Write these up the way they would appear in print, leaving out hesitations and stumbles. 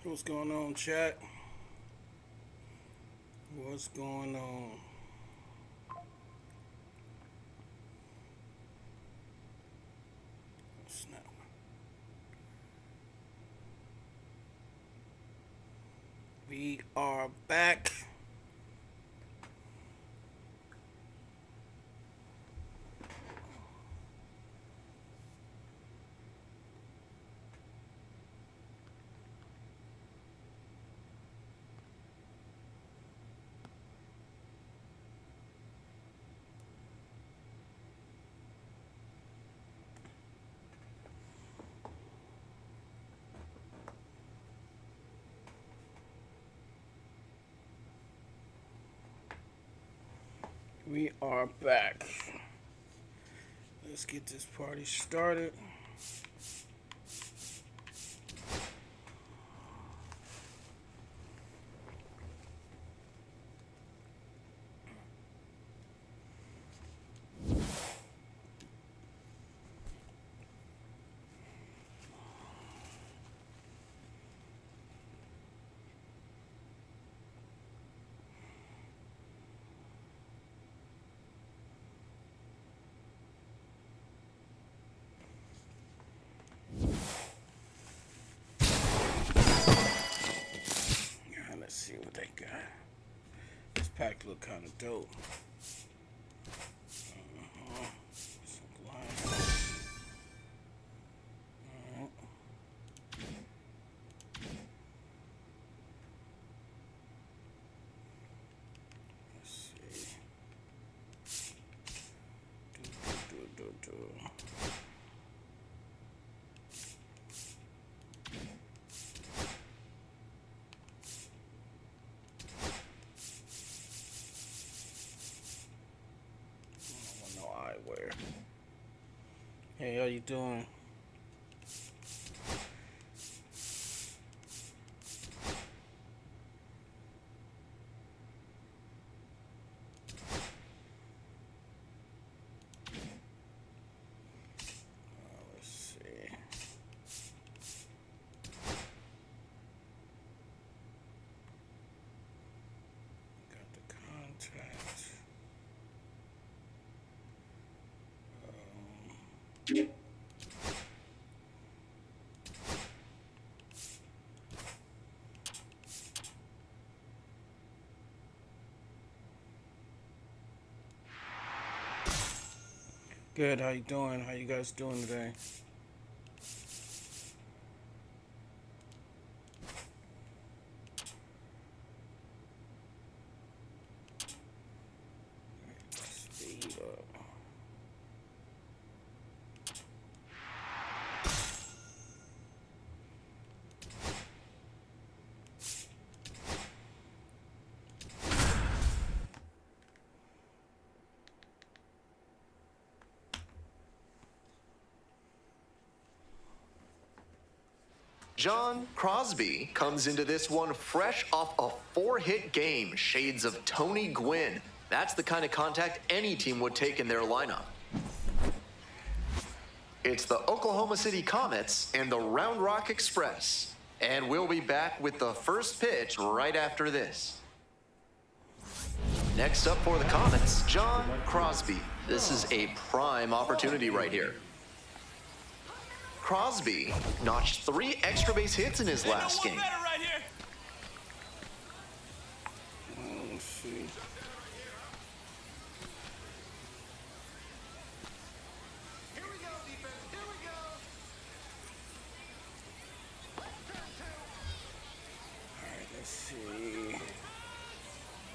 What's going on, chat? What's going on? Snap. We are back. We are back. Let's get this party started. Let's see what they got. This pack look kind of dope. Some glides. Alright. Let's see. Do. No eyewear. Hey, how you doing? Let's see. Got the contact. Good. How you doing? How you guys doing today? Speed up. John Crosby comes into this one fresh off a 4-hit game, shades of Tony Gwynn. That's the kind of contact any team would take in their lineup. It's the Oklahoma City Comets and the Round Rock Express. And we'll be back with the first pitch right after this. Next up for the Comets, John Crosby. This is a prime opportunity right here. Crosby notched 3 extra base hits in his last game. Let's see. Alright, let's see.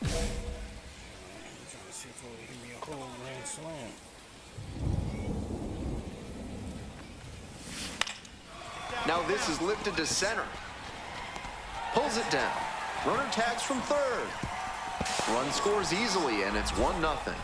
I'm trying to see if it'll give me a whole grand slam. Now this is lifted to center. Pulls it down. Runner tags from third. Run scores easily, and it's 1-0.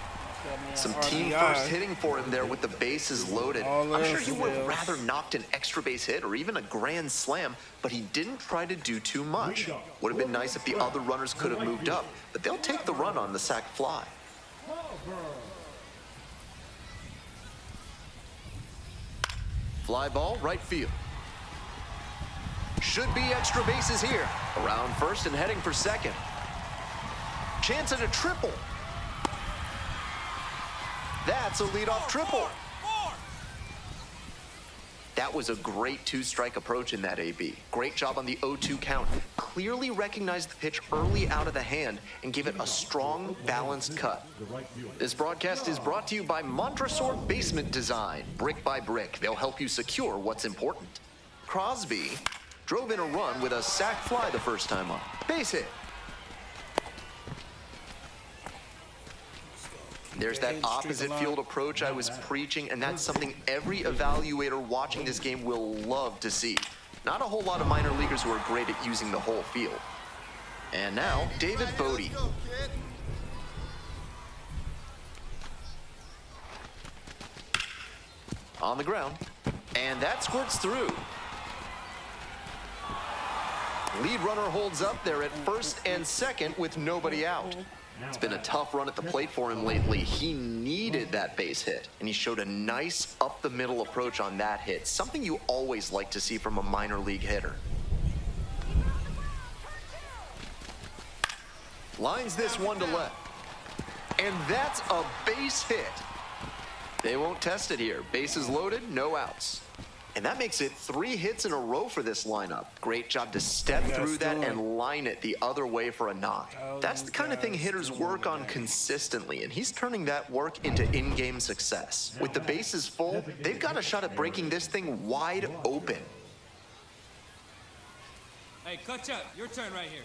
Some team first hitting for him there with the bases loaded. I'm sure he would have rather knocked an extra base hit or even a grand slam, but he didn't try to do too much. Would have been nice if the other runners could have moved up, but they'll take the run on the sac fly. Fly ball, right field. Should be extra bases here. Around first and heading for second. Chance at a triple. That's a leadoff triple. That was a great two-strike approach in that AB. Great job on the 0-2 count. Clearly recognized the pitch early out of the hand and gave it a strong, balanced cut. This broadcast is brought to you by Montresor Basement Design. Brick by brick, they'll help you secure what's important. Crosby drove in a run with a sac fly the first time up. Base hit. There's that opposite field approach I was preaching, and that's something every evaluator watching this game will love to see. Not a whole lot of minor leaguers who are great at using the whole field. And now, David Bodie. On the ground, and that squirts through. Lead runner holds up there at first and second with nobody out. It's been a tough run at the plate for him lately. He needed that base hit, and he showed a nice up-the-middle approach on that hit, something you always like to see from a minor league hitter. Lines this one to left, and that's a base hit. They won't test it here. Bases loaded, no outs. And that makes it 3 hits in a row for this lineup. Great job to step through that and line it the other way for a knock. That's the kind of thing hitters work on consistently, and he's turning that work into in-game success. With the bases full, they've got a shot at breaking this thing wide open. Hey, catch up. Your turn right here.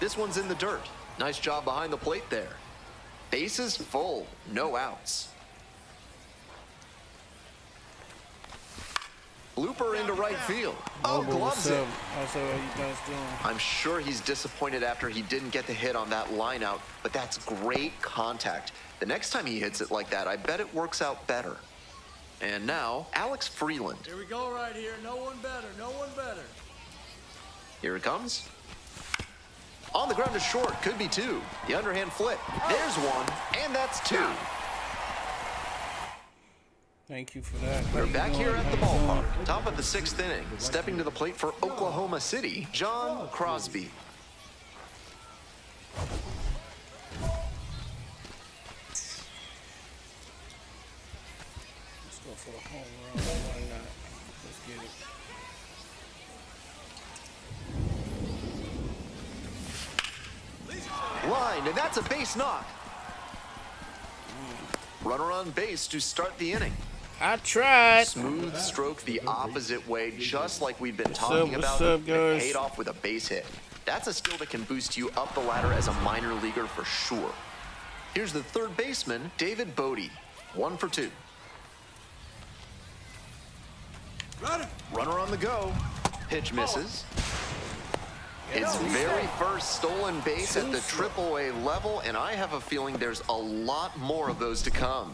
This one's in the dirt. Nice job behind the plate there. Bases full, no outs. Looper into right field. Oh, gloves it. How's you guys doing? I'm sure he's disappointed after he didn't get the hit on that line out, but that's great contact. The next time he hits it like that, I bet it works out better. And now, Alex Freeland. Here we go right here. No one better. No one better. Here it comes. On the ground to short, could be 2. The underhand flip. There's 1, and that's 2. Thank you for that. We're back here at the ballpark, top of the 6th inning. Stepping to the plate for Oklahoma City, John Crosby. Let's go for a home run. Why not? Let's get it. Line, and that's a base knock. Runner on base to start the inning. I tried. Smooth stroke the opposite way, just like we've been talking about. What's up, guys? Paid off with a base hit. That's a skill that can boost you up the ladder as a minor leaguer for sure. Here's the third baseman, David Bodie. 1 for 2. Runner on the go. Pitch misses. His very first stolen base at the AAA level, and I have a feeling there's a lot more of those to come.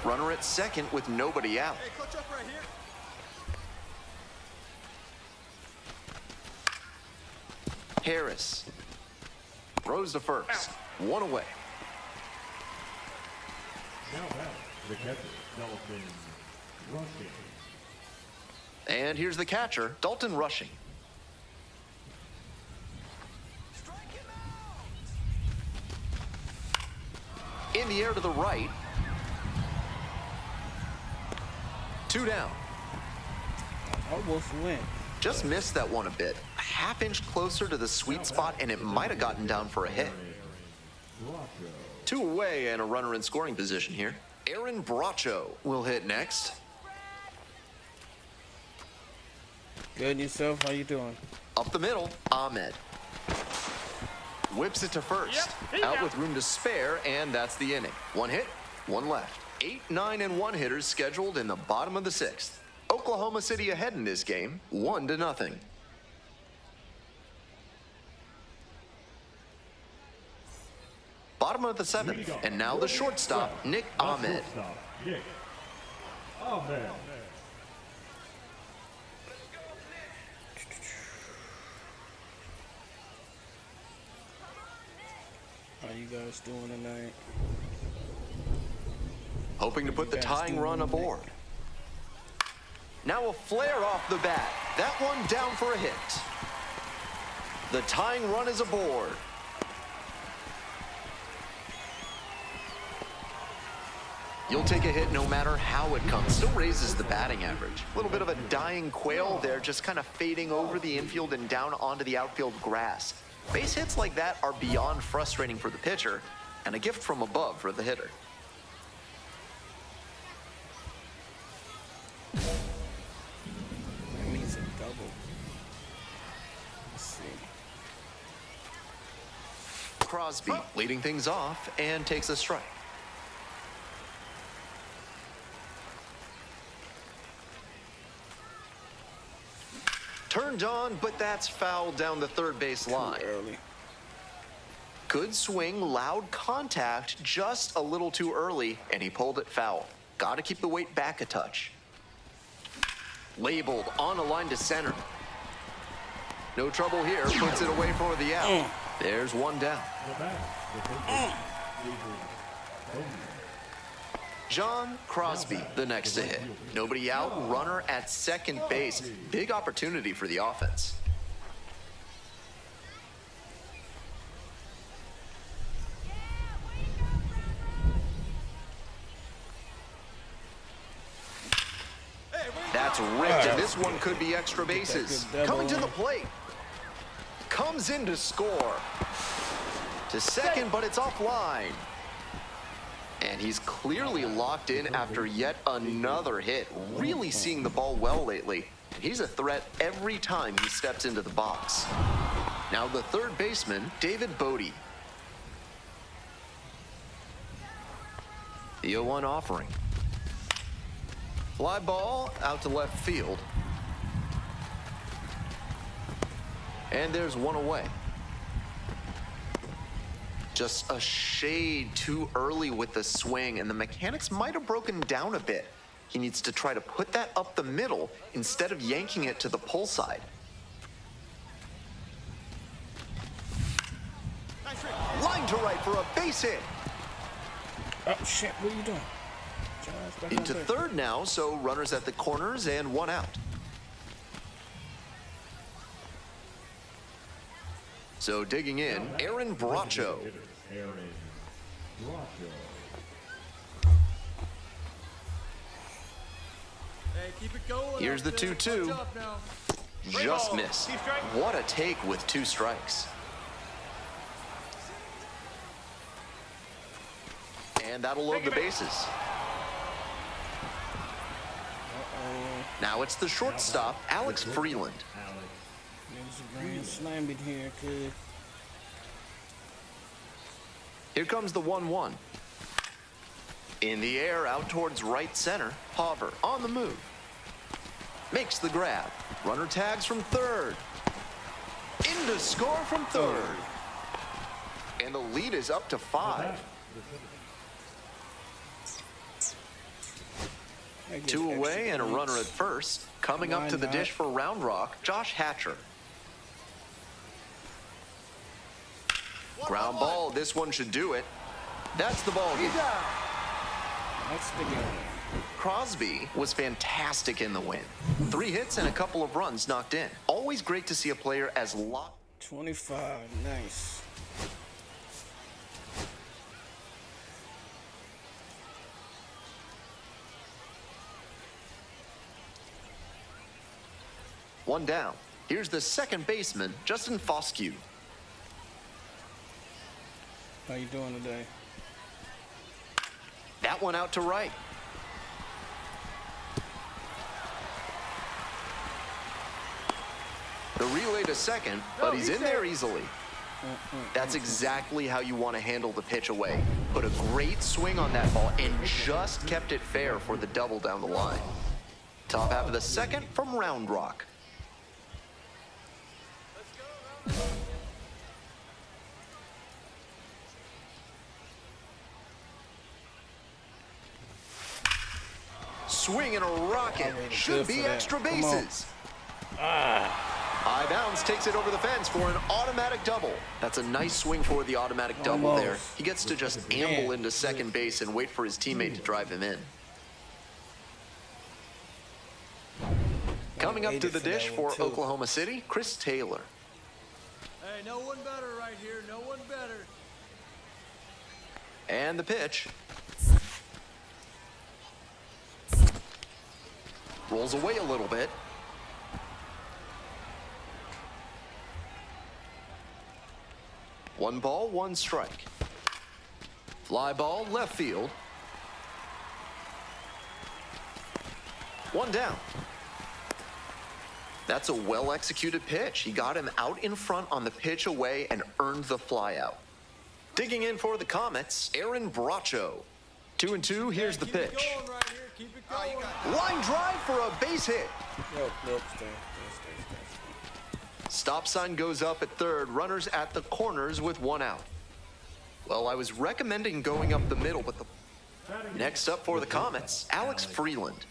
Runner at second with nobody out. Hey, catch up right here. Harris throws to first. 1 away. Now back, the catcher, Dalton Rushing. And here's the catcher, Dalton Rushing. In the air to the right. 2 down. Almost went. Just missed that one a bit. A half-inch closer to the sweet spot, and it might have gotten down for a hit. 2 away and a runner in scoring position here. Aaron Bracho will hit next. Good, yourself? How you doing? Up the middle, Ahmed. Whips it to first. Out with room to spare, and that's the inning. 1 hit, 1 left. 8, 9, and 1 hitters scheduled in the bottom of the 6th. Oklahoma City ahead in this game, 1-0. Bottom of the 7th, and now the shortstop, Nick Ahmed. Nick Ahmed. How you guys doing tonight? Hoping to put the tying run aboard. Now a flare off the bat. That one down for a hit. The tying run is aboard. You'll take a hit no matter how it comes. Still raises the batting average. A little bit of a dying quail there, just kind of fading over the infield and down onto the outfield grass. Base hits like that are beyond frustrating for the pitcher and a gift from above for the hitter. That means a double. Let's see. Crosby leading things off and takes a strike. Turned on, but that's foul down the third base line. Too early. Good swing, loud contact, just a little too early, and he pulled it foul. Got to keep the weight back a touch. Labeled on a line to center. No trouble here, puts it away for the out. There's one down. John Crosby, the next to hit. Nobody out, runner at second base. Big opportunity for the offense. That's ripped, and this one could be extra bases. Coming to the plate. Comes in to score. To second, but it's offline. And he's clearly locked in after yet another hit. Really seeing the ball well lately. He's a threat every time he steps into the box. Now the third baseman, David Bodie. The 0-1 offering. Fly ball out to left field. And there's one away. Just a shade too early with the swing, and the mechanics might have broken down a bit. He needs to try to put that up the middle instead of yanking it to the pull side. Line to right for a base hit. Oh, shit. What are you doing? Back Into on third. third now, so runners at the corners and one out. So digging in, Aaron Bracho. Hey, keep it going. Here's the 2-2. Watch up now. Just missed. What a take with 2 strikes. And that'll load the bases. Now it's the shortstop, Alex Freeland. There's a grand slam in here, kid. Here comes the 1-1. In the air, out towards right center. Hauver on the move. Makes the grab. Runner tags from third. In to score from third. And the lead is up to 5. 2 away and a runner at first. Coming up to the dish for Round Rock, Josh Hatcher. Ground ball, this one should do it. That's the ball game. That's the game. Crosby was fantastic in the win. 3 hits and a couple of runs knocked in. Always great to see a player as locked. 25. Nice. One down. Here's the second baseman, Justin Foscue. How you doing today? That one out to right. The relay to second, but he's in there easily. That's exactly how you want to handle the pitch away. Put a great swing on that ball and just kept it fair for the double down the line. Top half of the second from Round Rock. Swing and a rocket. Should be extra bases. A High bounce takes it over the fence for an automatic double. That's a nice swing for the automatic double there. He gets to just amble into second base and wait for his teammate to drive him in. Coming up to the dish for Oklahoma City, Chris Taylor. Hey, no one better right here. No one better. And the pitch. Rolls away a little bit. One ball, one strike. Fly ball, left field. One down. That's a well-executed pitch. He got him out in front on the pitch away and earned the flyout. Digging in for the Comets, Aaron Bracho. 2-2, here's the pitch. Keep it going right here. Keep it going. Line drive for a base hit. Nope, stay. Stop sign goes up at third, runners at the corners with one out. Well, I was recommending going up the middle, but next up for the Comets, Alex Freeland.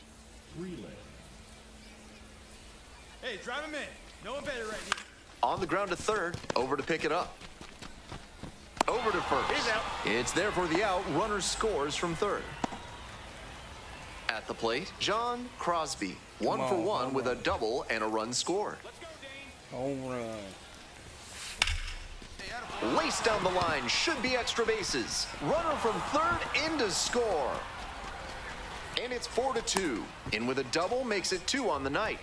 Hey, drive him in. No one better right here. On the ground to third, over to pick it up. Over to first. He's out. It's there for the out, runner scores from third. At the plate, John Crosby, 1 for 1 with a double and a run scored. Let's go, Dane. Home run. Lace down the line, should be extra bases. Runner from third in to score. And it's 4-2. In with a double makes it 2 on the night.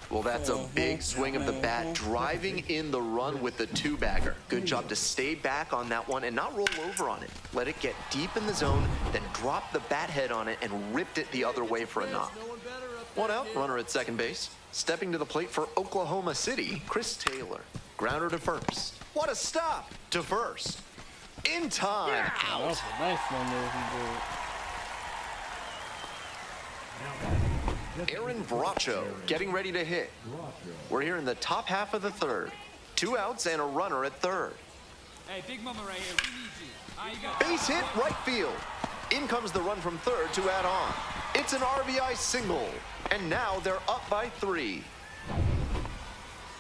Well, that's a big swing of the bat, driving in the run with the two-bagger. Good job to stay back on that one and not roll over on it. Let it get deep in the zone, then drop the bat head on it and ripped it the other way for a knock. No one better up there. One out, runner at second base. Stepping to the plate for Oklahoma City, Chris Taylor. Grounder to first. What a stop to first. In time, out. That's a nice one there he did. Aaron Bracho getting ready to hit. We're here in the top half of the third. 2 outs and a runner at third. Hey, Big Mama right here. We need you. You got Base hit right field. In comes the run from third to add on. It's an RBI single. And now they're up by 3.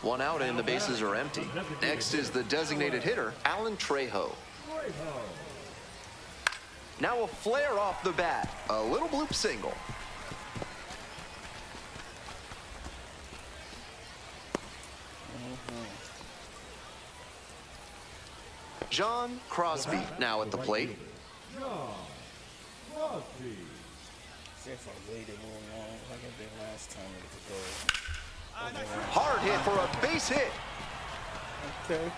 1 out and the bases are empty. Next is the designated hitter, Alan Trejo. Now a flare off the bat. A little bloop single. John Crosby now at the plate. See if I waited a little long like I did last time with the goal. Hard hit for a base hit. Okay.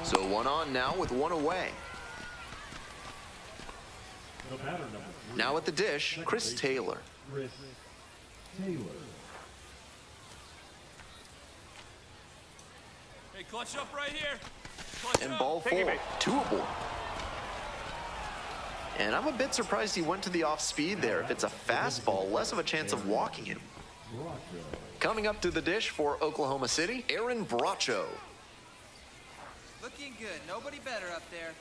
So 1 on now with 1 away. Now at the dish, Chris Taylor. Hey, clutch up right here. Clutch And up. ball 4, 2 aboard. And I'm a bit surprised he went to the off speed there. If it's a fastball, less of a chance of walking him. Coming up to the dish for Oklahoma City, Aaron Bracho. Looking good. Nobody better up there.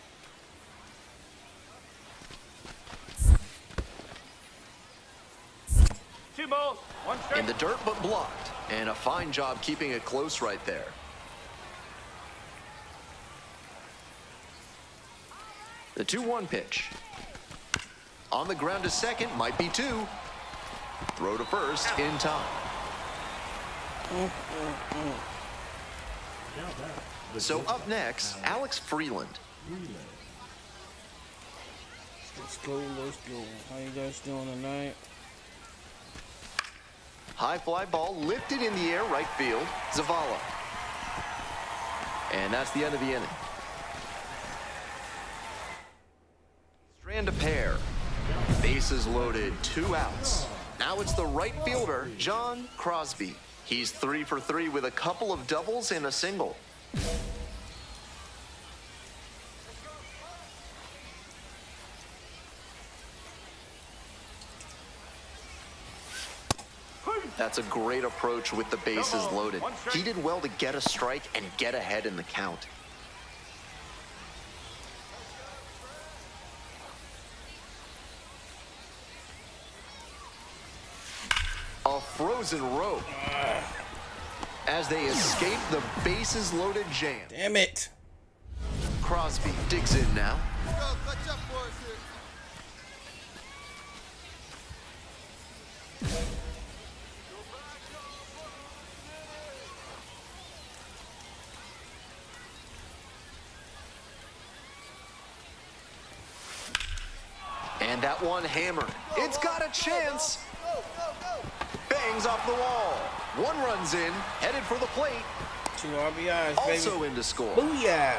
Two balls, one strike. In the dirt but blocked. And a fine job keeping it close right there. The 2-1 pitch. On the ground to second, might be 2. Throw to first in time. So up next, Alex Freeland. Let's go. How you guys doing tonight? High fly ball lifted in the air, right field, Zavala. And that's the end of the inning. Strand a pair. Bases loaded, 2 outs. Now it's the right fielder, John Crosby. He's 3 for 3 with a couple of doubles and a single. That's a great approach with the bases loaded. He did well to get a strike and get ahead in the count. A frozen rope. as they escape the bases-loaded jam. Damn it. Crosby digs in now. And that one hammered. It's got a chance. Bangs off the wall. One runs in, headed for the plate. 2 RBIs, Also baby. in to score. Booyah.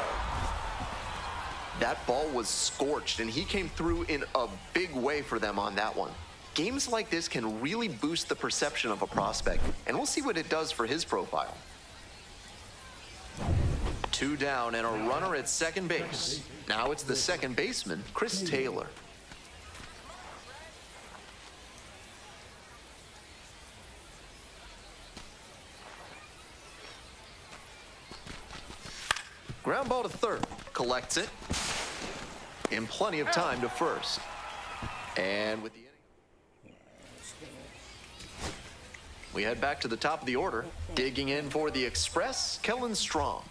That ball was scorched, and he came through in a big way for them on that one. Games like this can really boost the perception of a prospect, and we'll see what it does for his profile. 2 down and a runner at second base. Now it's the second baseman, Chris Taylor. Ground ball to third, collects it, in plenty of time to first. And with the inning, we head back to the top of the order. Digging in for the Express, Kellen Strong.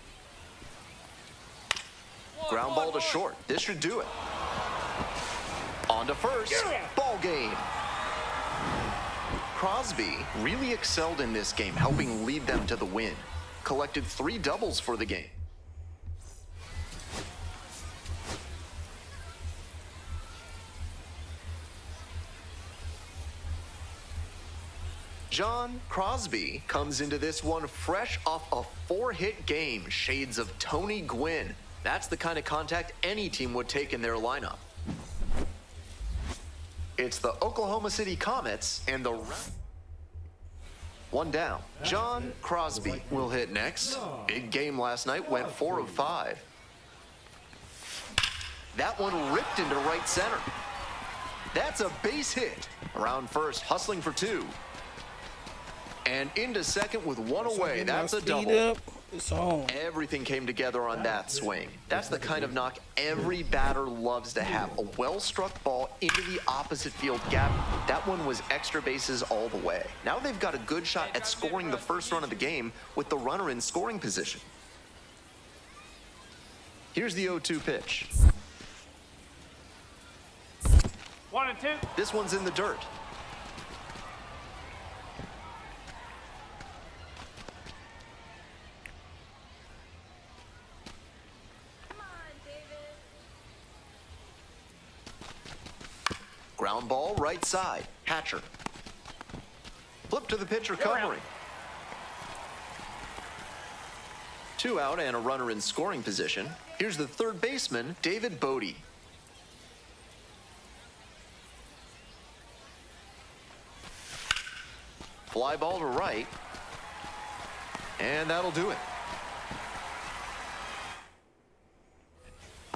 Ground ball to short. This should do it. On to first. Ball game. Crosby really excelled in this game, helping lead them to the win. Collected 3 doubles for the game. John Crosby comes into this one fresh off a 4-hit game, shades of Tony Gwynn. That's the kind of contact any team would take in their lineup. It's the Oklahoma City Comets and the... One down. John Crosby will hit next. Big game last night, went 4 of 5. That one ripped into right center. That's a base hit. Around first, hustling for 2. And into second with 1 away. That's a double. It's on. Everything came together on that swing. That's the kind of knock every batter loves to have. A well-struck ball into the opposite field gap. That one was extra bases all the way. Now they've got a good shot at scoring the first run of the game with the runner in scoring position. Here's the 0-2 pitch. 1-2. This one's in the dirt. Ground ball, right side. Hatcher. Flip to the pitcher, covering. 2 out and a runner in scoring position. Here's the third baseman, David Bodie. Fly ball to right. And that'll do it.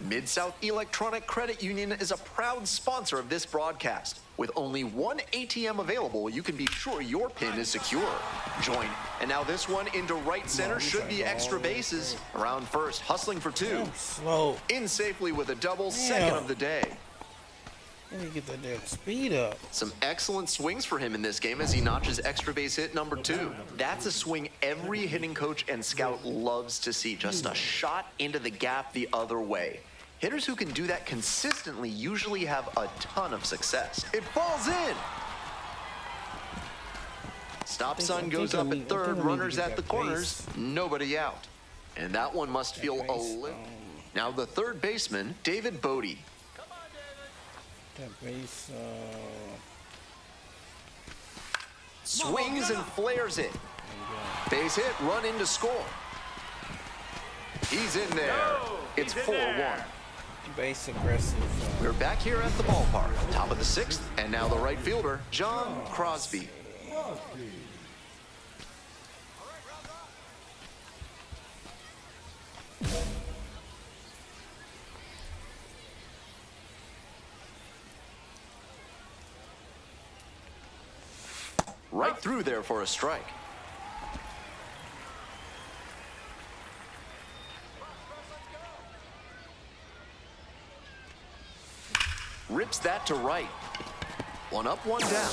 Mid-South Electronic Credit Union is a proud sponsor of this broadcast. With only 1 ATM available, you can be sure your PIN is secure. Join. And now this one into right center should be extra bases. Around first, hustling for 2. Slow. In safely with a double, second of the day. Let me get that damn speed up. Some excellent swings for him in this game as he notches extra base hit number 2. That's a swing every hitting coach and scout loves to see. Just a shot into the gap the other way. Hitters who can do that consistently usually have a ton of success. It falls in. Stop sign goes up at third, runners at the corners, nobody out. And that one must feel a little... Now the third baseman, David Bodie. That base, Swings and flares it. Base hit, run in to score. He's in there. It's 4-1. base aggressive. We're back here at the ballpark, top of the 6th, and now the right fielder, John Crosby. Right through there for a strike. Rips that to right. One up, one down.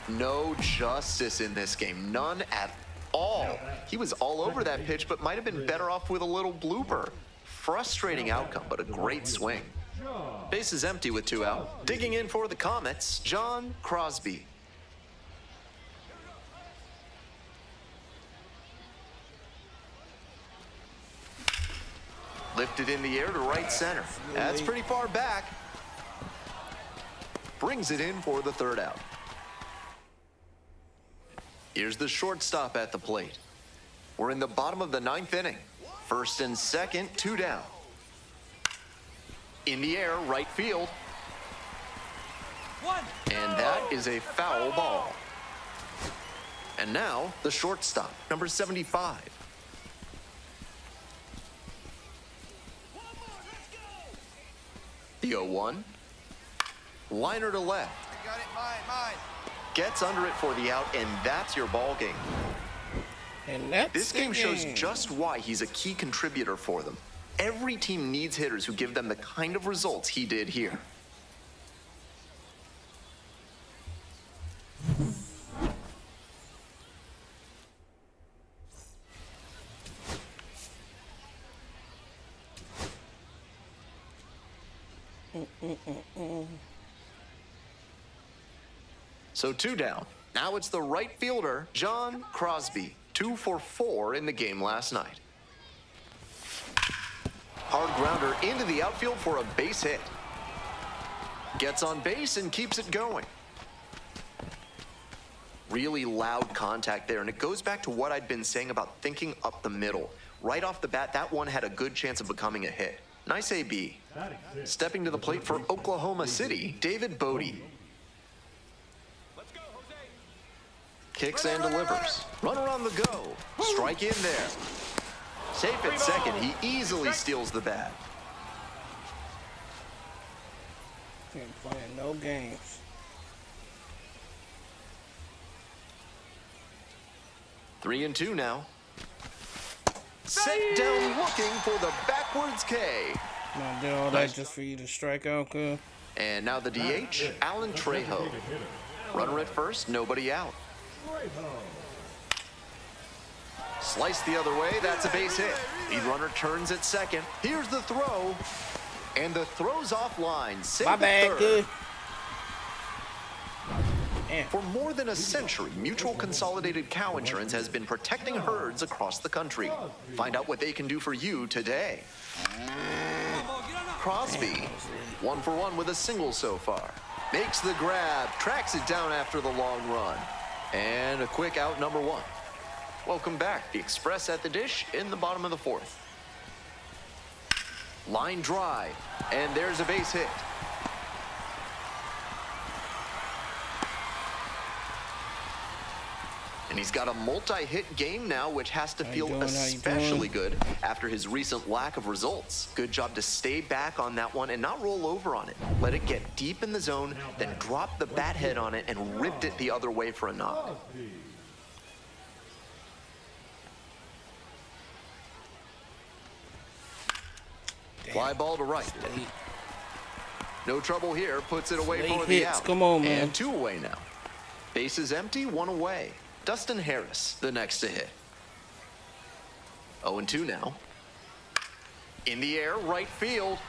No justice in this game. None at all. He was all over that pitch, but might have been better off with a little blooper. Frustrating outcome, but a great swing. Base is empty with 2 out. Digging in for the Comets, John Crosby. Lifted in the air to right center. That's pretty far back. Brings it in for the 3rd out. Here's the shortstop at the plate. We're in the bottom of the 9th inning. 1st and 2nd, 2 down. In the air, right field. And that is a foul ball. And now, the shortstop, number 75. The 0-1. Liner to left. Got it, mine. Gets under it for the out, and that's your ball game. And that's This game shows just why he's a key contributor for them. Every team needs hitters who give them the kind of results he did here. So 2 down. Now it's the right fielder, John Crosby. 2 for 4 in the game last night. Hard grounder into the outfield for a base hit. Gets on base and keeps it going. Really loud contact there, and it goes back to what I'd been saying about thinking up the middle. Right off the bat, that one had a good chance of becoming a hit. Nice AB. Stepping to the plate for Oklahoma City, David Bodie. Kicks and delivers. Runner on the go. Strike in there. Safe at second. He easily steals the bat. Ain't playing no games. 3-2 now. Set down looking for the backwards K. I did all that just for you to strike out, good. And now the DH, Alan Trejo. Runner at first, nobody out. Sliced the other way, that's a base hit. Lead runner turns at second. Here's the throw. And the throw's offline. Save My at bad, third. good. For more than a century, Mutual Consolidated Cow Insurance has been protecting herds across the country. Find out what they can do for you today. Crosby, 1 for 1 with a single so far. Makes the grab, tracks it down after the long run. And a quick out, number 1. Welcome back. The Express at the dish in the bottom of the 4th. Line drive, and there's a base hit. And he's got a multi-hit game now, which has to feel especially good after his recent lack of results. Good job to stay back on that one and not roll over on it. Let it get deep in the zone, then drop the bat head on it and ripped it the other way for a knock. Fly ball to right. No trouble here, puts it away for the out. Come on, man. And 2 away now. Base is empty, 1 away. Dustin Harris, the next to hit. 0-2 now. In the air, right field.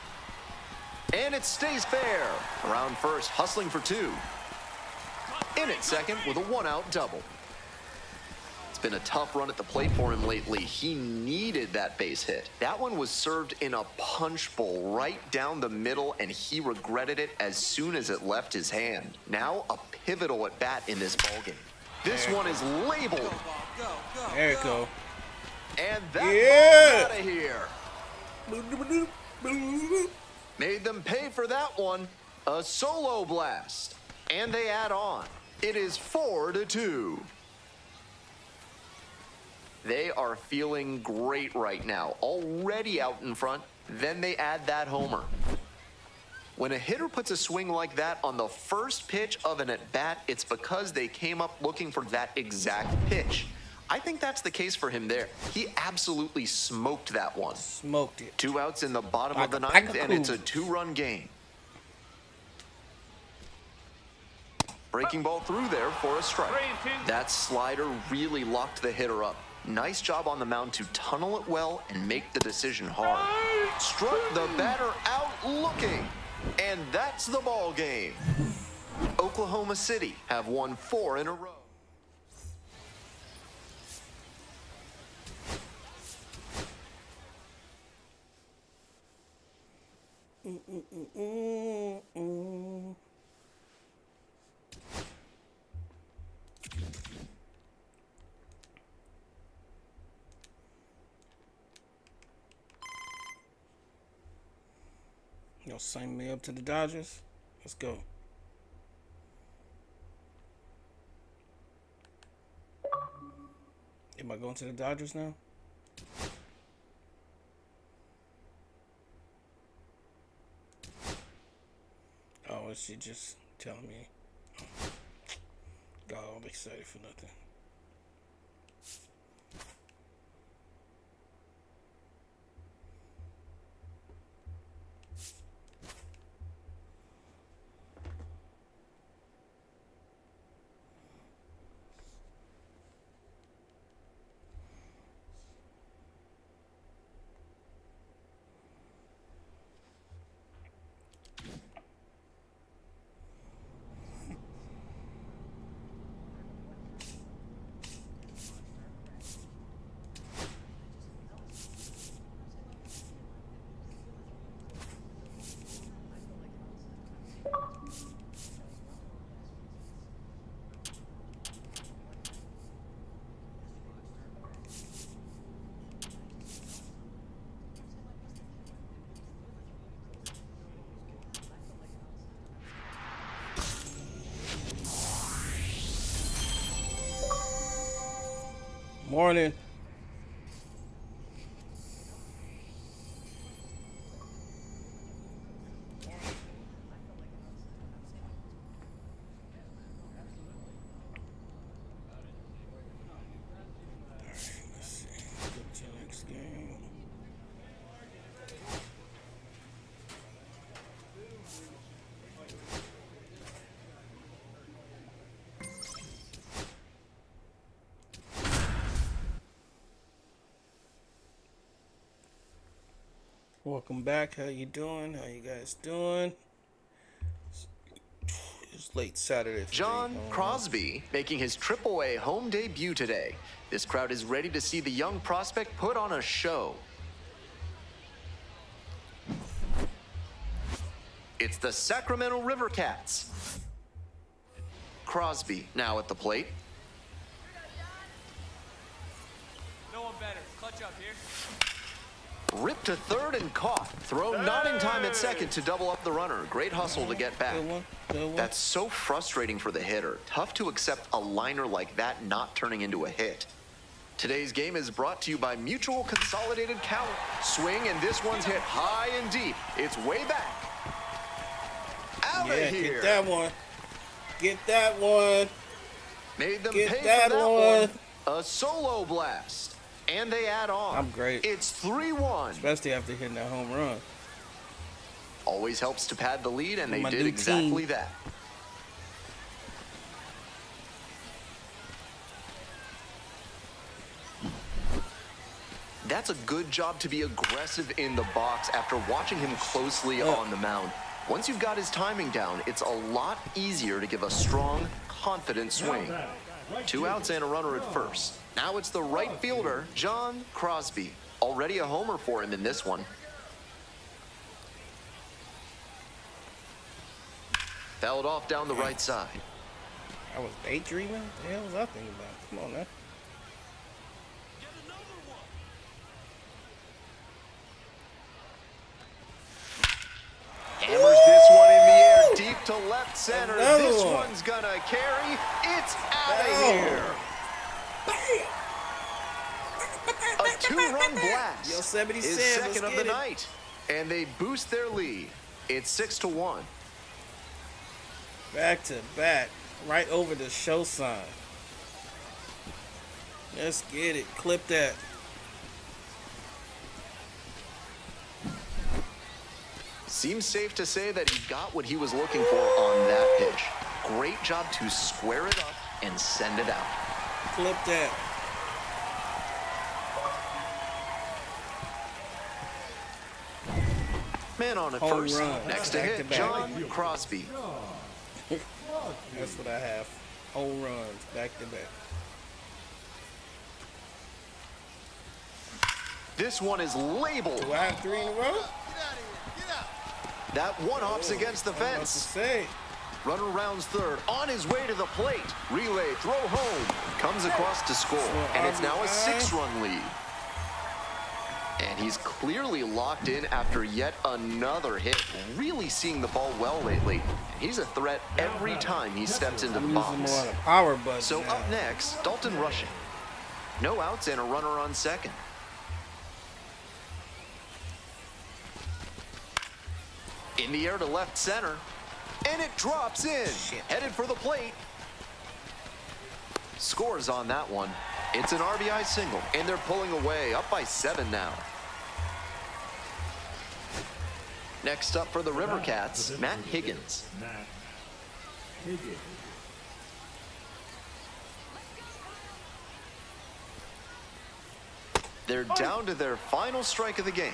And it stays fair. Around first, hustling for 2. In at second with a 1-out double. It's been a tough run at the plate for him lately. He needed that base hit. That one was served in a punch bowl right down the middle, and he regretted it as soon as it left his hand. Now a pivotal at bat in this ballgame. This one is labeled. There it go. And that ball's out of here. Made them pay for that one. A solo blast. And they add on. It is 4-2. They are feeling great right now. Already out in front. Then they add that homer. When a hitter puts a swing like that on the first pitch of an at-bat, it's because they came up looking for that exact pitch. I think that's the case for him there. He absolutely smoked that one. Smoked it. 2 outs in the bottom of the 9th, and it's a 2-run game. Breaking ball through there for a strike. 3-2. That slider really locked the hitter up. Nice job on the mound to tunnel it well and make the decision hard. Struck the batter out looking. And that's the ball game. Oklahoma City have won 4 in a row. Y'all sign me up to the Dodgers? Let's go. Am I going to the Dodgers now? Oh, is she just telling me? God, I'm excited for nothing. Morning. Welcome back. How you doing? How you guys doing? It's late Saturday. John Crosby making his AAA home debut today. This crowd is ready to see the young prospect put on a show. It's the Sacramento River Cats. Crosby now at the plate. No one better. Clutch up here. Ripped to third and caught. Throw not in time at second to double up the runner. Great hustle to get back. Good one. That's so frustrating for the hitter. Tough to accept a liner like that not turning into a hit. Today's game is brought to you by Mutual Consolidated Count. Swing, and this one's hit high and deep. It's way back. Out of here. Get that one. Get that one. Made them Get pay that for that one. A solo blast. And they add on. I'm great. It's 3-1. Especially after hitting that home run. Always helps to pad the lead, and they My did new exactly team. that. That's a good job to be aggressive in the box after watching him closely on the mound. Once you've got his timing down, it's a lot easier to give a strong, confident swing. 2 outs and a runner at first. Now it's the right fielder, John Crosby. Already a homer for him in this one. Fouled off down the right side. I was daydreaming? What the hell was I thinking about? Come on now. Hammers this one in the air, deep to left center. Another This one. one's gonna carry. It's out of Bam. here. A 2-run blast Yosemite is Sam, second let's of the get it. night, and they boost their lead. It's 6-1. Back to back. Right over the show sign. Let's get it. Clip that. Seems safe to say that he got what he was looking for on that pitch. Great job to square it up and send it out. Flip that. Man on at Home first. run. Next to Back hit, to back. John Crosby. That's what I have. Home runs, back to back. This one is labeled. Do I have 3 in a row? That one hops against the I was about to fence. say. Runner rounds third, on his way to the plate. Relay, throw home. Comes across to score, and it's now a 6-run lead. And he's clearly locked in after yet another hit. Really seeing the ball well lately. He's a threat every time he steps into the I'm using box. more of the power button So now. up next, Dalton rushing. No outs and a runner on second. In the air to left center. And it drops in. Headed for the plate. Scores on that one. It's an RBI single, and they're pulling away, up by 7 now. Next up for the River Cats, Matt Higgins. Matt Higgins. They're down to their final strike of the game.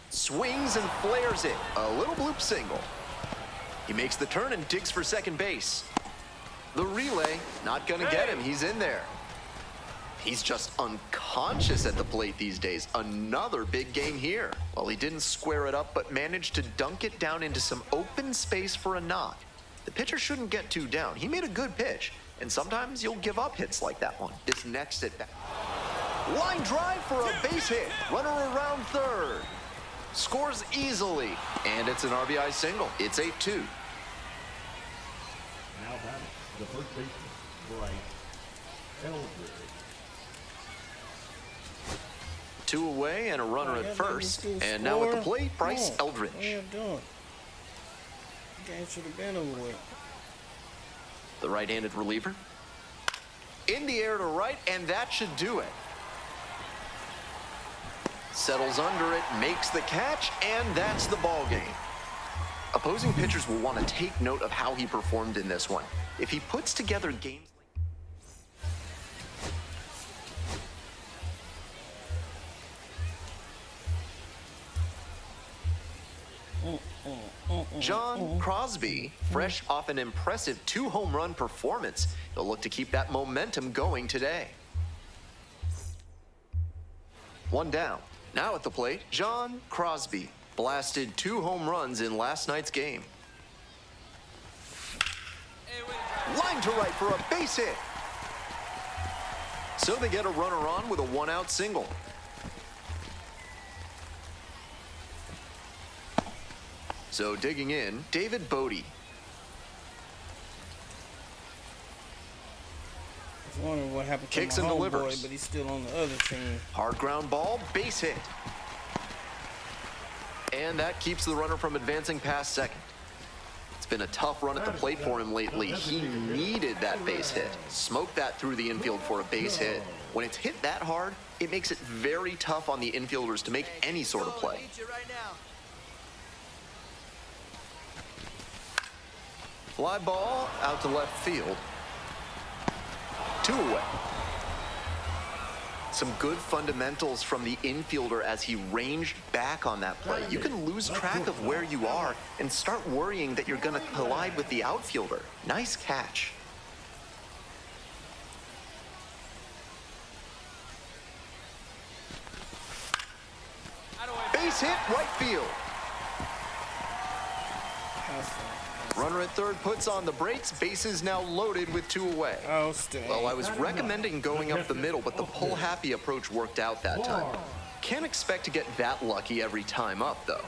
Swings and flares it. A little bloop single. He makes the turn and digs for second base. The relay, not gonna get him. He's in there. He's just unconscious at the plate these days. Another big game here. Well, he didn't square it up, but managed to dunk it down into some open space for a knock. The pitcher shouldn't get too down. He made a good pitch, and sometimes you'll give up hits like that one. This next at bat. Line drive for a base hit. Runner around third. Scores easily, and it's an RBI single. It's 8-2. Now batting, the first baseman, Bryce Eldridge. 2 away and a runner at Yeah, first. let me And now at the score. plate, Bryce Come on. Eldridge. What are you doing? The game should have been over with. The right-handed reliever. In the air to right, and that should do it. Settles under it, makes the catch, and that's the ball game. Opposing pitchers will want to take note of how he performed in this one. If he puts together games John Crosby, fresh off an impressive 2-home-run performance. He'll look to keep that momentum going today. 1 down. Now at the plate, John Crosby blasted 2 home runs in last night's game. Line to right for a base hit. So they get a runner on with a 1-out single. So digging in, David Bodie. I was wondering what happened to Kicks my and homeboy, delivers. but he's still on the other team. Hard ground ball, base hit. And that keeps the runner from advancing past second. It's been a tough run at the plate for him lately. He needed that base hit. Smoked that through the infield for a base hit. When it's hit that hard, it makes it very tough on the infielders to make any sort of play. Fly ball out to left field. 2 away. Some good fundamentals from the infielder as he ranged back on that play. You can lose track of where you are and start worrying that you're going to collide with the outfielder. Nice catch. Base hit, right field. Runner at third puts on the brakes. Bases now loaded with 2 away. Outstanding. Well, I was recommending going up the middle, but the pull-happy approach worked out that time. Can't expect to get that lucky every time up, though.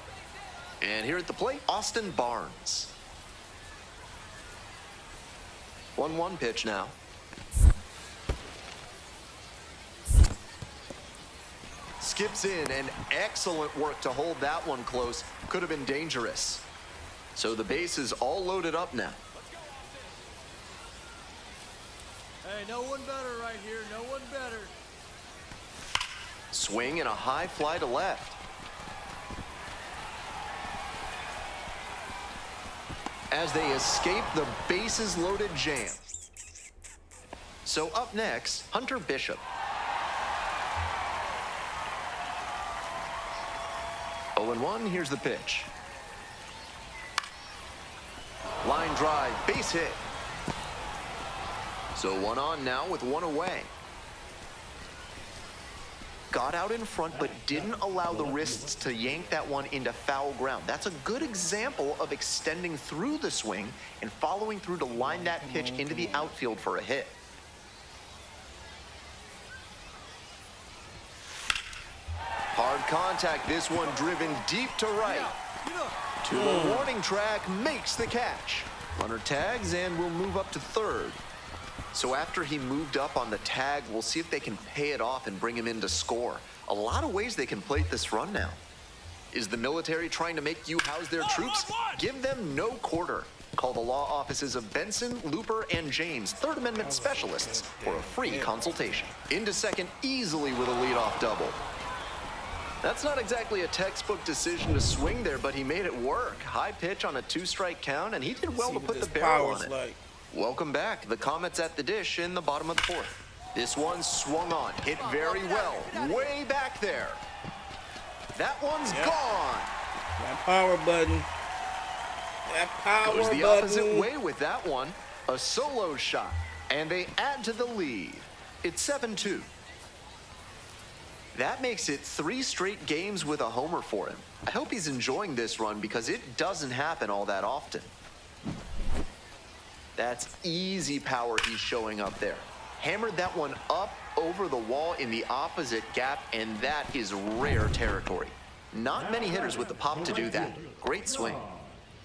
And here at the plate, Austin Barnes. 1-1 pitch now. Skips in, and excellent work to hold that one close. Could have been dangerous. So the base is all loaded up now. Hey, no one better right here. No one better. Swing and a high fly to left. As they escape the bases-loaded jam. So up next, Hunter Bishop. 0-1, here's the pitch. Line drive, base hit. So 1 on now with 1 away. Got out in front, but didn't allow the wrists to yank that one into foul ground. That's a good example of extending through the swing and following through to line that pitch into the outfield for a hit. Hard contact, this one driven deep to right. To the warning track, makes the catch. Runner tags and will move up to third. So after he moved up on the tag, we'll see if they can pay it off and bring him in to score. A lot of ways they can plate this run now. Is the military trying to make you house their troops? Give them no quarter. Call the law offices of Benson, Looper, and James, Third Amendment specialists, for a free consultation. Into second easily with a leadoff double. That's not exactly a textbook decision to swing there, but he made it work. High pitch on a 2-strike count, and he did well to put the barrel on it. Welcome back. The Comets at the dish in the bottom of the 4th. This one swung on, hit very well, way back there. That one's gone. That power button. That power Goes the button. opposite way with that one. A solo shot, and they add to the lead. It's 7-2. That makes it 3 straight games with a homer for him. I hope he's enjoying this run because it doesn't happen all that often. That's easy power he's showing up there. Hammered that one up over the wall in the opposite gap, and that is rare territory. Not many hitters with the pop to do that. Great swing.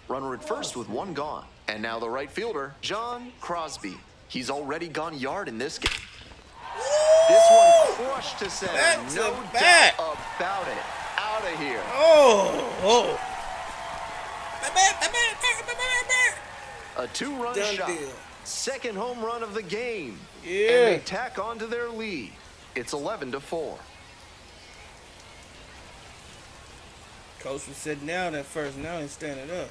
Runner at first with 1 gone. And now the right fielder, John Crosby. He's already gone yard in this game. This one crushed to center. Back to No back. doubt about it. Out of here. Oh. A 2-run Done shot. deal. Second home run of the game. Yeah. And they tack on to their lead. It's 11-4. Coach was sitting down at first. Now he's standing up.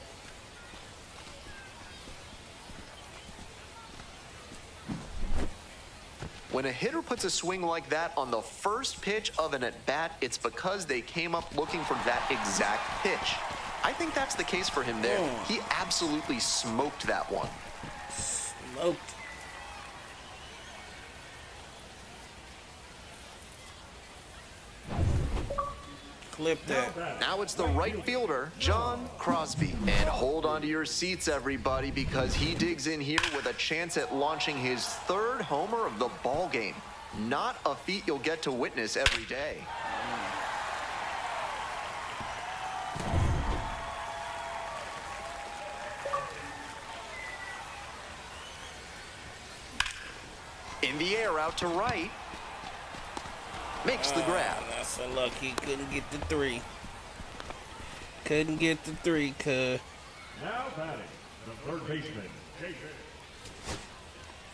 When a hitter puts a swing like that on the first pitch of an at-bat, it's because they came up looking for that exact pitch. I think that's the case for him there. He absolutely smoked that one. Smoked. Clip that. Now it's the right fielder, John Crosby. And hold on to your seats, everybody, because he digs in here with a chance at launching his 3rd homer of the ball game. Not a feat you'll get to witness every day. In the air out to right. Makes the grab. That's unlucky. Couldn't get the 3. Couldn't get the 3, cuz. Now batting, the third baseman, Jason.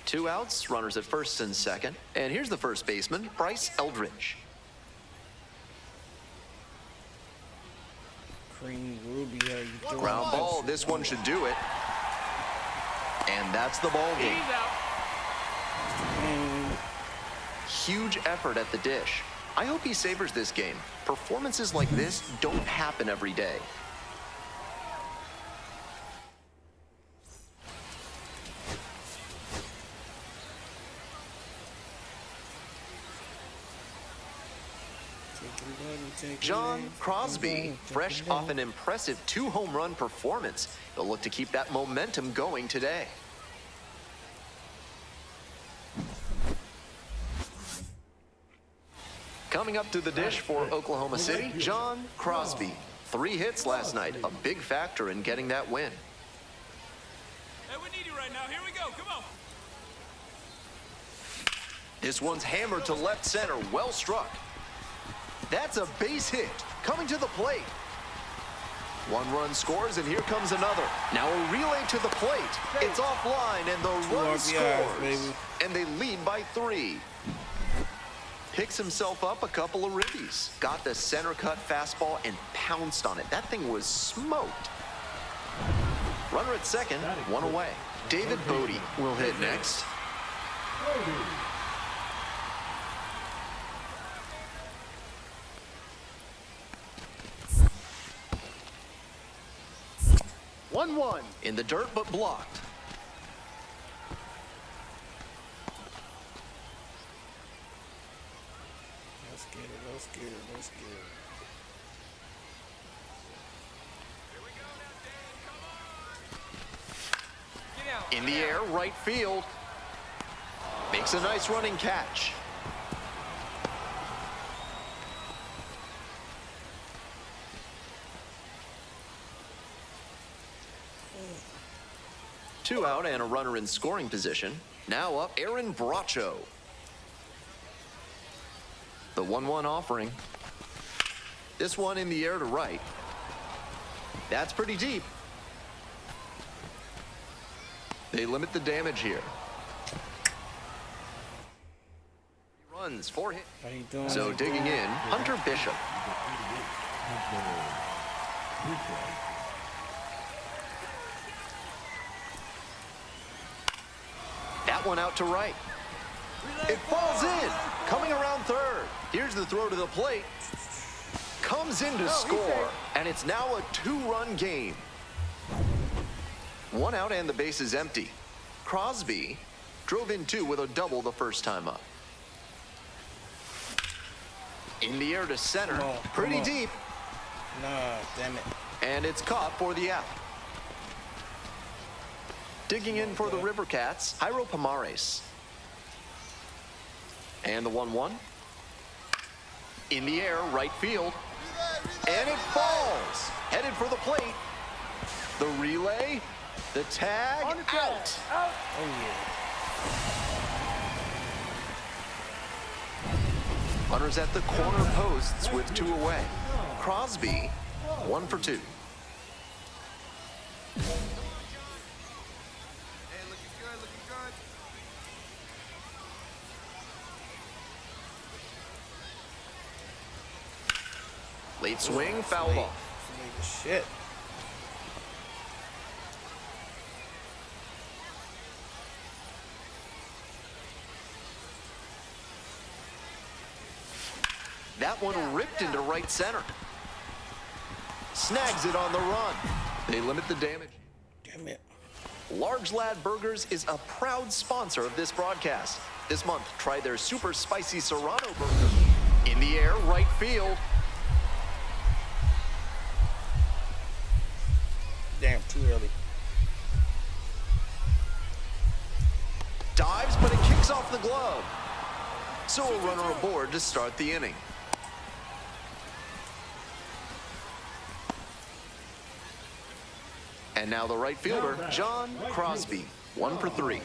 2 outs, runners at first and second. And here's the first baseman, Bryce Eldridge. Cream Ruby, how you doing? Ground ball, this one should do it. And that's the ball game. He's out. Huge effort at the dish. I hope he savors this game. Performances like this don't happen every day. John Crosby, fresh off an impressive 2-home run performance. He'll look to keep that momentum going today. Coming up to the dish for Oklahoma City, John Crosby. 3 hits last night, a big factor in getting that win. Hey, we need you right now. Here we go. Come on. This one's hammered to left center, well struck. That's a base hit, coming to the plate. 1 run scores, and here comes another. Now a relay to the plate. It's offline, and the run RBIs, scores. baby. And they lead by 3. picks himself up a couple of ribbies. Got the center cut fastball and pounced on it. That thing was smoked. Runner at second, one away. David Bodie will hit next. 1-1. In the dirt, but blocked. Let's get it, let's get it, let's get it. In the air, right field. Makes a nice running catch. Two out and a runner in scoring position. Now up, Aaron Bracho. The 1-1 offering. This one in the air to right. That's pretty deep. They limit the damage here. Runs, 4 hits. How you doing? So digging in, Hunter Bishop. That one out to right. It falls in. Coming around third. Here's the throw to the plate. Comes in to score. And it's now a 2-run game. 1 out and the base is empty. Crosby drove in 2 with a double the first time up. In the air to center. Pretty deep. Nah, damn it. And it's caught for the out. Digging in for the River Cats, Jairo Pomares. And the 1-1. In the air, right field. And it falls. Headed for the plate. The relay. The tag. Out. Oh, yeah. Runners at the corner posts with 2 away. Crosby, 1 for 2. Late swing, fouled off. Shit. That one ripped into right center. Snags it on the run. They limit the damage. Damn it. Large Lad Burgers is a proud sponsor of this broadcast. This month, try their super spicy Serrano burger. In the air, right field. Damn, too early. Dives, but it kicks off the glove. So a runner aboard to start the inning. And now the right fielder, John Crosby, 1 for 3.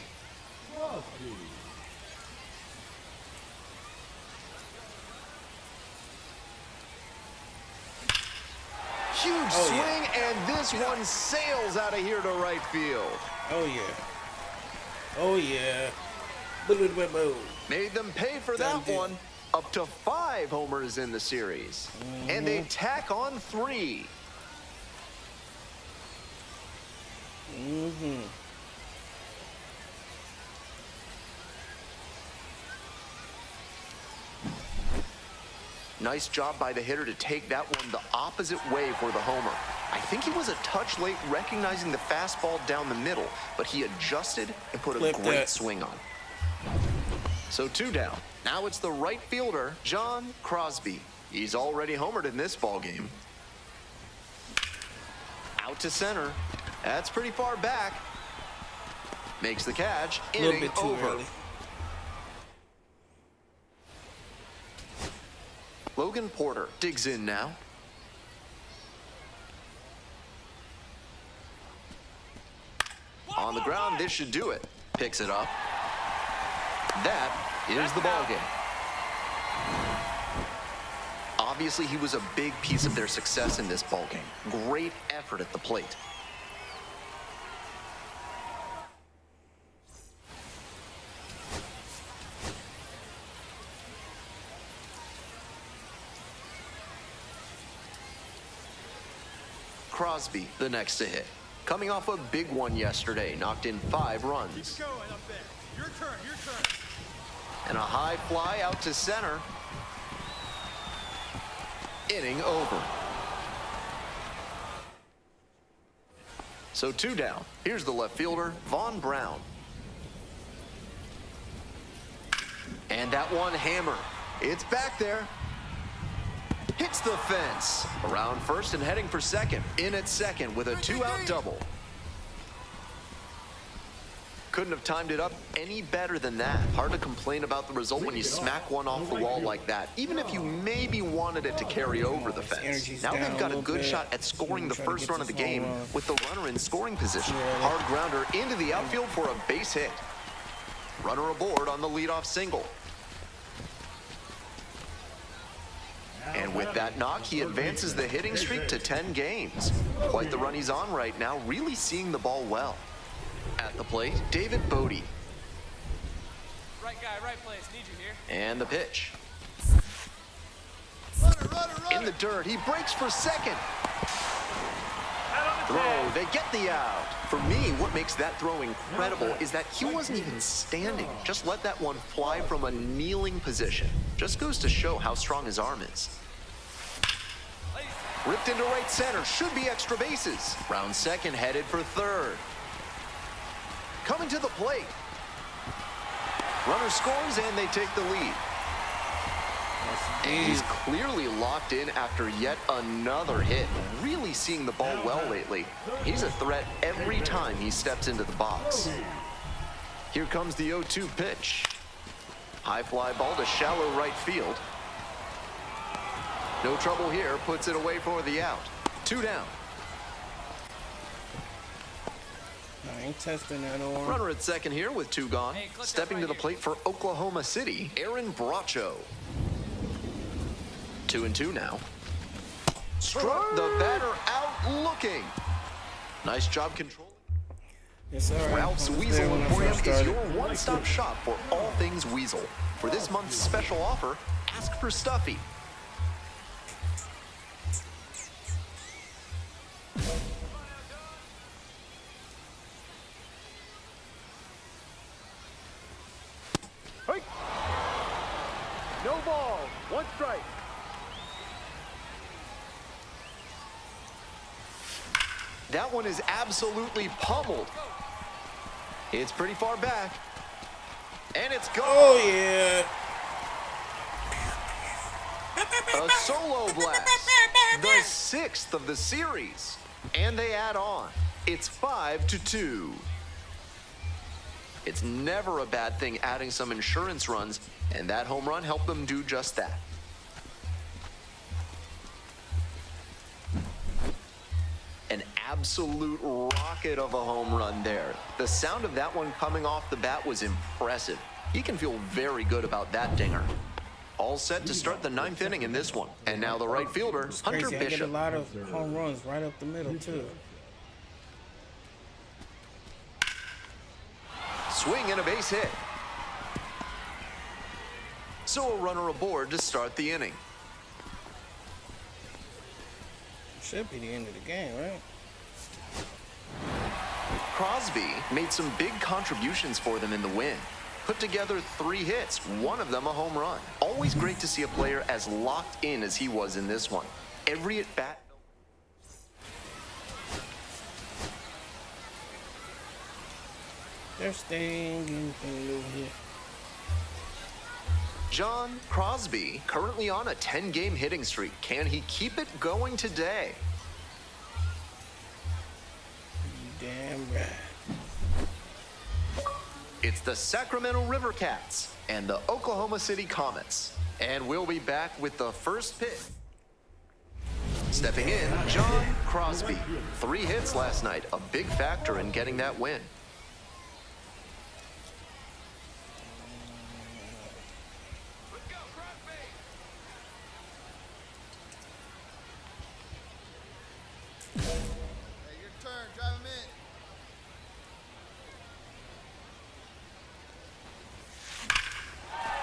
Huge swing, and this one sails out of here to right field. Oh, yeah. Oh, yeah. Boo-boo-boo-boo. Made them pay for Done that deal. one. Up to 5 homers in the series. And they tack on 3. Nice job by the hitter to take that one the opposite way for the homer. I think he was a touch late recognizing the fastball down the middle, but he adjusted and put a Flip great that. swing on. So 2 down. Now it's the right fielder, John Crosby. He's already homered in this ballgame. Out to center. That's pretty far back. Makes the catch. A little Inning bit too over. early. Logan Porter digs in now. On the ground, this should do it. Picks it up. That is the ballgame. Obviously, he was a big piece of their success in this ballgame. Great effort at the plate. Crosby, the next to hit. Coming off a big one yesterday, knocked in 5 runs. Keep going up there. Your turn, your turn. And a high fly out to center. Inning over. So 2 down. Here's the left fielder, Vaughn Brown. And that one hammer. It's back there. Hits the fence. Around first and heading for second. In at second with a 2-out double. Couldn't have timed it up any better than that. Hard to complain about the result when you smack one off the wall like that, even if you maybe wanted it to carry over the fence. Now they've got a good shot at scoring the first run of the game with the runner in scoring position. Hard grounder into the outfield for a base hit. Runner aboard on the leadoff single. And with that knock, he advances the hitting streak to 10 games. Quite the run he's on right now, really seeing the ball well. At the plate, David Bodie. Right guy, right place. Need you here. And the pitch. Runner. In the dirt, he breaks for second. Out on the Throw, tag. they get the out. For me, what makes that throw incredible is that he wasn't even standing. Just let that one fly from a kneeling position. Just goes to show how strong his arm is. Ripped into right center, should be extra bases. Round second, headed for third. Coming to the plate. Runner scores and they take the lead. And he's clearly locked in after yet another hit. Really seeing the ball well lately. He's a threat every time he steps into the box. Here comes the 0-2 pitch. High fly ball to shallow right field. No trouble here, puts it away for the out. 2 down. I ain't testing that on. Runner at second here with 2 gone. Hey, click that Stepping right to the here. plate for Oklahoma City, Aaron Bracho. 2-2 now. Struck the batter out looking. Nice job controlling. It's all right. Ralph's I was Weasel there when I Emporium first is started. your one-stop shop for all things Weasel. For this month's special offer, ask for Stuffy. Hey. No ball. 1 strike. That one is absolutely pummeled. It's pretty far back. And it's gone. Oh, yeah. A solo blast. The 6th of the series. And they add on. It's 5-2. It's never a bad thing adding some insurance runs, and that home run helped them do just that. An absolute rocket of a home run there. The sound of that one coming off the bat was impressive. He can feel very good about that dinger. All set to start the 9th inning in this one. And now the right fielder, Hunter Crazy. I get a Bishop. lot of home runs right up the middle, too. Swing and a base hit. So a runner aboard to start the inning. Should be the end of the game, right? Crosby made some big contributions for them in the win. Put together 3 hits, one of them a home run. Always great to see a player as locked in as he was in this one. Every at-bat. They're staying over here. John Crosby, currently on a 10-game hitting streak. Can he keep it going today? You damn right. It's the Sacramento River Cats and the Oklahoma City Comets. And we'll be back with the first pitch. Stepping in, John Crosby. 3 hits last night, a big factor in getting that win.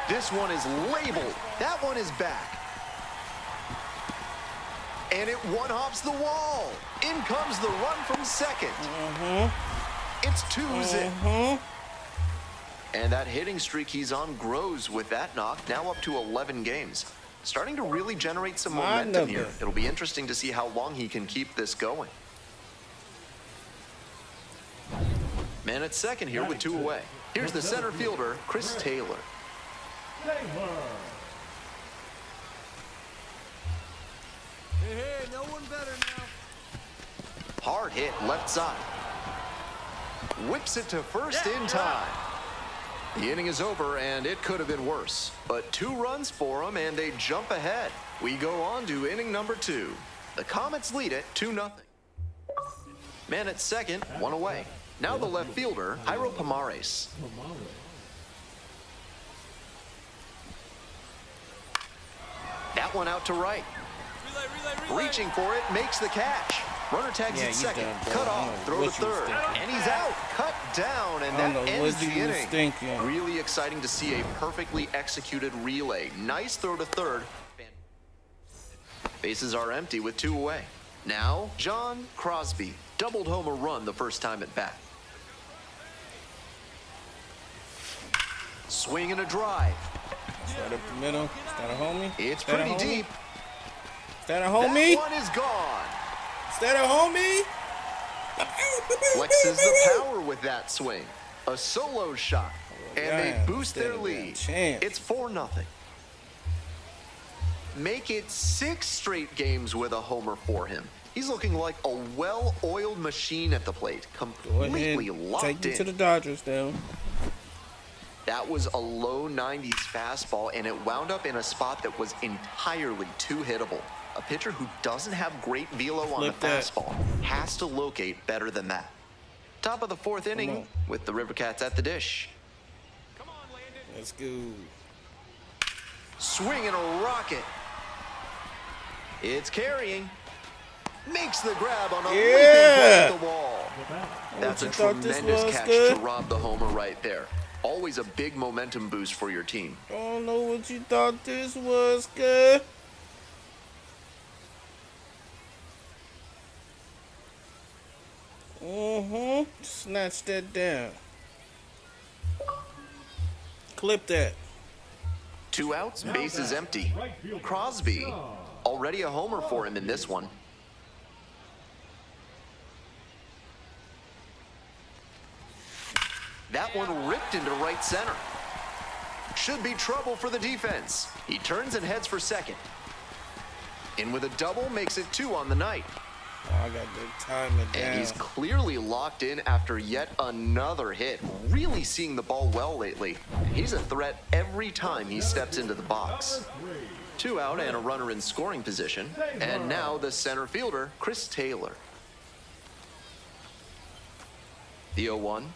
This one is labeled. That one is back. And it one-hops the wall. In comes the run from second. It's 2-zip. And that hitting streak he's on grows with that knock, now up to 11 games. Starting to really generate some momentum here. It'll be interesting to see how long he can keep this going. Man at second here with 2 away. Here's the center fielder, Chris Taylor. Hey, no one better now. Hard hit left side. Whips it to first in time. The inning is over, and it could have been worse. But 2 runs for them, and they jump ahead. We go on to inning number 2. The Comets lead it 2-0. Man at second, 1 away. Now the left fielder, Jairo Pomares. That one out to right. Relay. Reaching for it, makes the catch. Runner tags at second, cut off, throw to third, and he's out, cut down, and that ends the inning. Really exciting to see a perfectly executed relay. Nice throw to third. Bases are empty with 2 away. Now, John Crosby doubled home a run the first time at bat. Swing and a drive. Start up the middle. Is that a homie? It's pretty deep. Is that a homie? That one is gone. Is that a homie? Flexes the power with that swing. A solo shot. And they boost their lead. It's 4-0. Make it 6 straight games with a homer for him. He's looking like a well-oiled machine at the plate. Completely locked in. Take you to the Dodgers, though. That was a low 90s fastball, and it wound up in a spot that was entirely too hittable. A pitcher who doesn't have great velo on the fastball has to locate better than that. Top of the 4th inning with the Rivercats at the dish. Come on, Landon. Let's go. Swing and a rocket. It's carrying. Makes the grab on a leaping play at the wall. That's a tremendous catch to rob the homer right there. Always a big momentum boost for your team. I don't know what you thought this was, good. Snatch that down. Clip that. 2 outs, bases empty. Crosby, already a homer for him in this one. That one ripped into right center. Should be trouble for the defense. He turns and heads for second. In with a double, makes it 2 on the night. Oh, I got to time it down. And he's clearly locked in after yet another hit. Really seeing the ball well lately. He's a threat every time he steps into the box. 2 out and a runner in scoring position. And now the center fielder, Chris Taylor. The 0-1.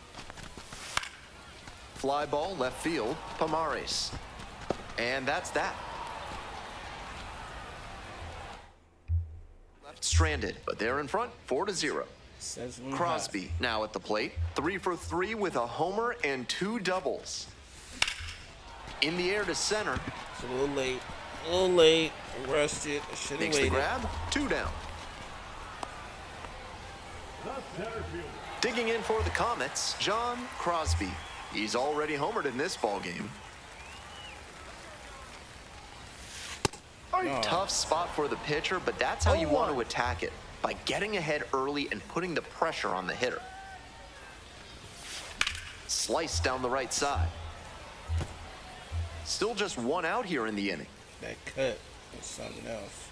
Fly ball left field, Pomares. And that's that. Left stranded, but they're in front, 4-0. Crosby now at the plate, 3 for 3 with a homer and 2 doubles. In the air to center. It's a little late. A little late. I rushed it. I should have Makes waited. the grab, 2 down. Digging in for the Comets, John Crosby. He's already homered in this ballgame. Tough spot for the pitcher, but that's how you want to attack it, by getting ahead early and putting the pressure on the hitter. Sliced down the right side. Still just 1 out here in the inning. That cut is something else.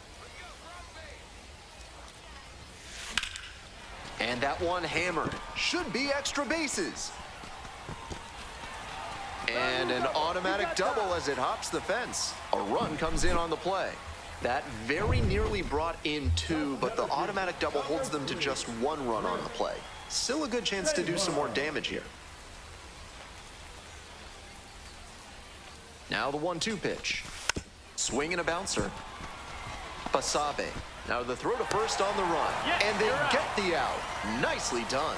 And that one hammered. Should be extra bases. And an automatic double as it hops the fence. A run comes in on the play. That very nearly brought in 2, but the automatic double holds them to just 1 run on the play. Still a good chance to do some more damage here. Now the 1-2 pitch. Swing and a bouncer. Basabe. Now the throw to first on the run. And they get the out. Nicely done.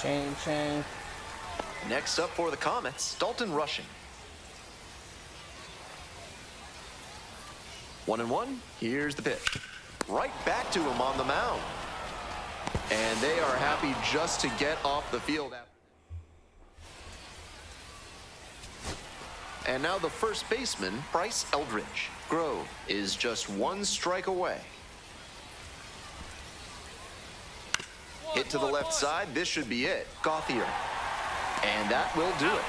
Chain. Next up for the Comets, Dalton Rushing. 1-1, here's the pitch. Right back to him on the mound. And they are happy just to get off the field. And now the first baseman, Bryce Eldridge. Grove is just one strike away. Hit to the left side, this should be it. Gauthier. And that will do it.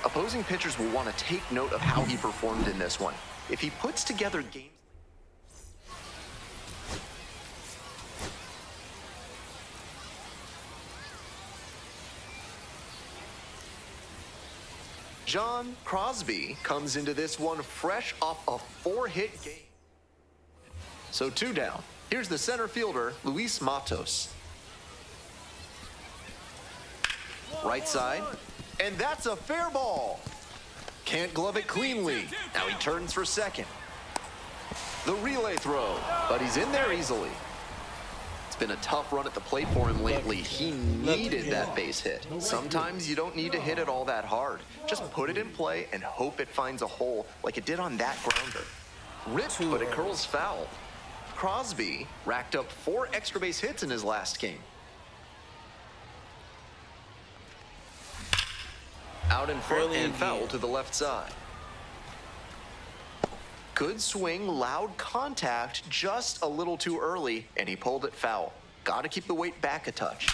Opposing pitchers will want to take note of how he performed in this one. If he puts together games... John Crosby comes into this one fresh off a 4-hit game. So 2 down. Here's the center fielder, Luis Matos. Right side, and that's a fair ball. Can't glove it cleanly. Now he turns for second. The relay throw, but he's in there easily. It's been a tough run at the plate for him lately. He needed that base hit. Sometimes you don't need to hit it all that hard. Just put it in play and hope it finds a hole like it did on that grounder. Ripped, but it curls foul. Crosby racked up 4 extra base hits in his last game. Out in front and foul to the left side. Good swing, loud contact, just a little too early, and he pulled it foul. Got to keep the weight back a touch.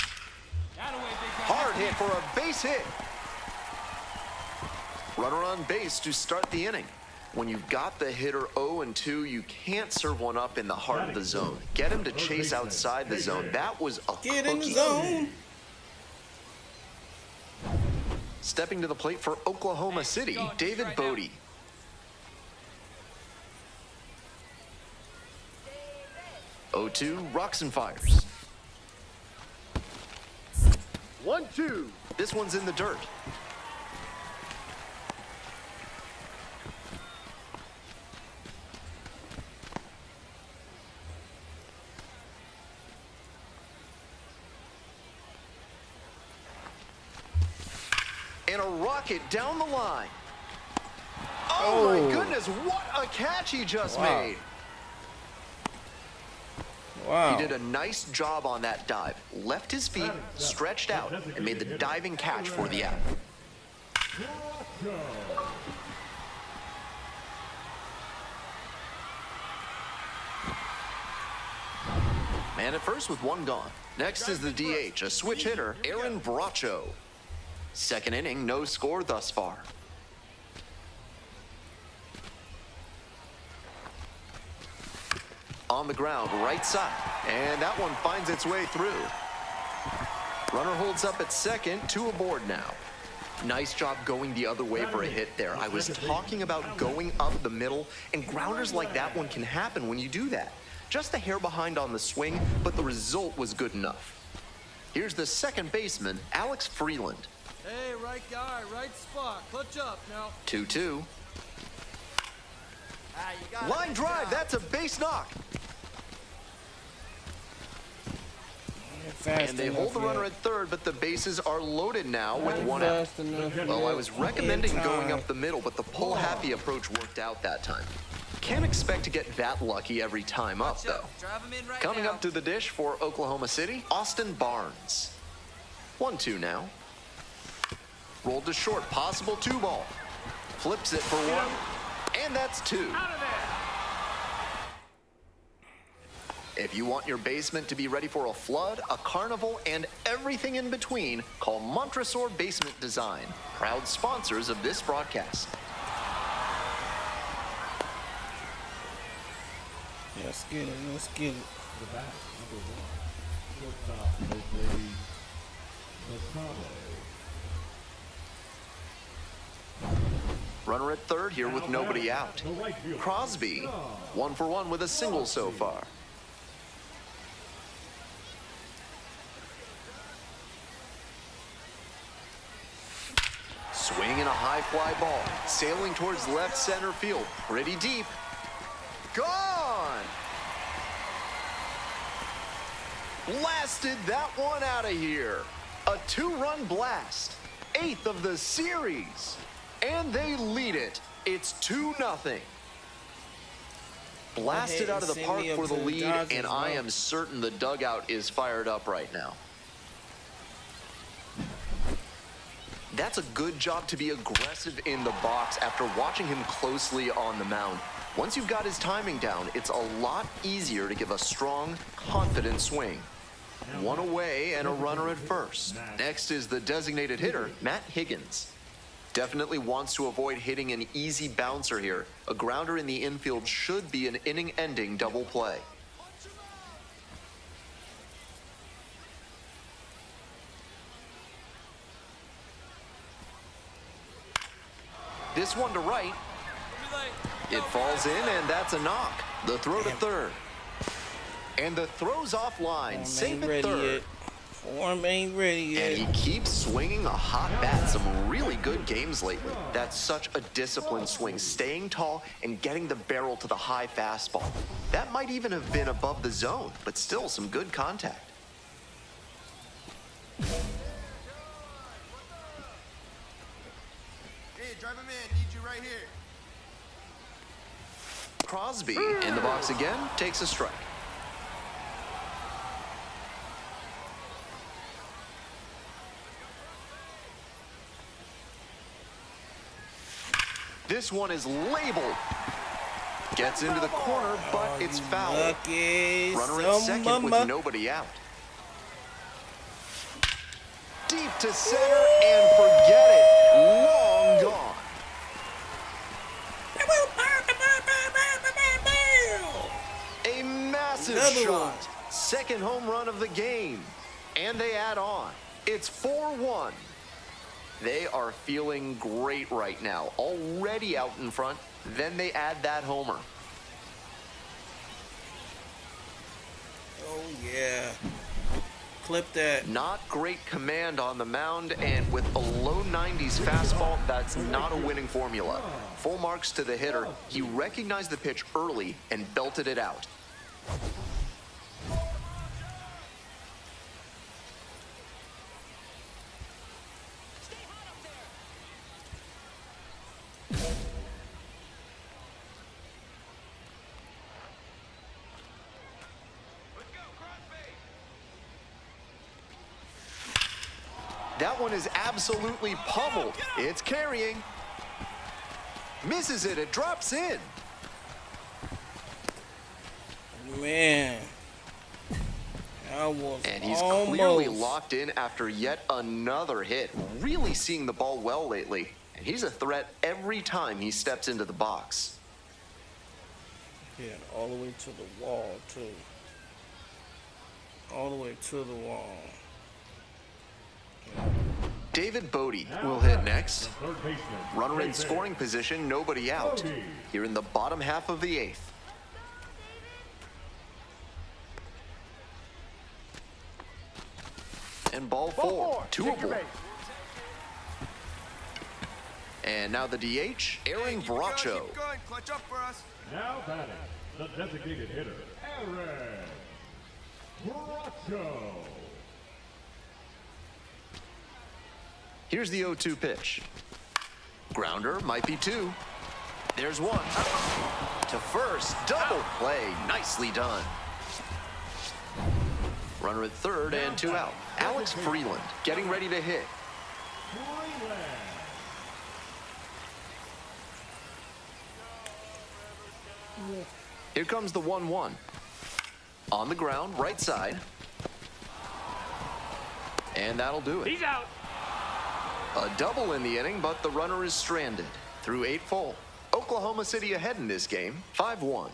Hard hit for a base hit. Runner on base to start the inning. When you've got the hitter 0-2, you can't serve one up in the heart of the zone. Get him to chase outside the zone. That was a Get cookie. in the zone. Stepping to the plate for Oklahoma City, David Bodie. Oh, 0-2, rocks and fires. 1-2. This one's in the dirt. And a rocket down the line. Oh my goodness, what a catch he just made. Wow. He did a nice job on that dive. Left his feet stretched out and made the diving catch for the out. Man at first with 1 gone. Next is the DH, a switch hitter, Aaron Bracho. Second inning, no score thus far. On the ground, right side, and that one finds its way through. Runner holds up at second, 2 aboard now. Nice job going the other way for a hit there. I was talking about going up the middle, and grounders like that one can happen when you do that. Just a hair behind on the swing, but the result was good enough. Here's the second baseman, Alex Freeland. Hey, right guy, right spot. Clutch up now. 2-2. Line drive, that's a base knock. And they hold the runner at third, but the bases are loaded now with 1 out. Well, I was recommending going up the middle, but the pull-happy approach worked out that time. Can't expect to get that lucky every time up, though. Coming up to the dish for Oklahoma City, Austin Barnes. 1-2 now. Rolled to short, possible 2-ball. Flips it for 1, and that's 2. If you want your basement to be ready for a flood, a carnival, and everything in between, call Montresor Basement Design, proud sponsors of this broadcast. Let's get it. Let's get it. The bat, number 1. Shortstop, Jose Gonzalez. Runner at third here with nobody out. Crosby, 1 for 1 with a single so far. Swinging a high fly ball, sailing towards left center field, pretty deep. Gone! Blasted that one out of here. A 2-run blast, 8th of the series. And they lead it It's 2-0. Blasted out of the park for the lead, and I am certain the dugout is fired up right now. That's a good job to be aggressive in the box after watching him closely on the mound. Once you've got his timing down, it's a lot easier to give a strong, confident swing. One away and a runner at first. Next is the designated hitter, Matt Higgins. Definitely wants to avoid hitting an easy bouncer here. A grounder in the infield should be an inning-ending double play. This one to right. It falls in, and that's a knock. The throw to third. And the throw's offline. Safe at third. Form ain't ready yet. And he keeps swinging a hot bat. Some really good games lately. That's such a disciplined swing, staying tall and getting the barrel to the high fastball. That might even have been above the zone, but still some good contact. Hey, drive him in. Need you right here. Crosby in the box again, takes a strike. This one is labeled. Gets into the corner, but it's foul. Runner at second with nobody out. Deep to center, and forget it. Long gone. A massive shot. Second home run of the game. And they add on. It's 4-1. They are feeling great right now. Already out in front. Then they add that homer. Oh, yeah. Clip that. Not great command on the mound, and with a low 90s fastball, that's not a winning formula. Full marks to the hitter. He recognized the pitch early and belted it out. That one is absolutely pummeled. It's carrying. Misses it. It drops in. Man. That was And he's almost clearly locked in after yet another hit. Really seeing the ball well lately. And he's a threat every time he steps into the box. Yeah, all the way to the wall, too. All the way to the wall. David Bodie will hit next. Runner in scoring position, nobody out. Here in the bottom half of the eighth. And ball four, two-able. And now the DH, Aaron Bracho. Keep going. Clutch up for us. Now batting, the designated hitter, Aaron Bracho. Here's the 0-2 pitch. Grounder, might be two. There's one. To first, double play. Nicely done. Runner at third and two out. Alex Freeland getting ready to hit. Here comes the 1-1. On the ground, right side. And that'll do it. He's out. A double in the inning, but the runner is stranded. Through 8 full. Oklahoma City ahead in this game, 5-1.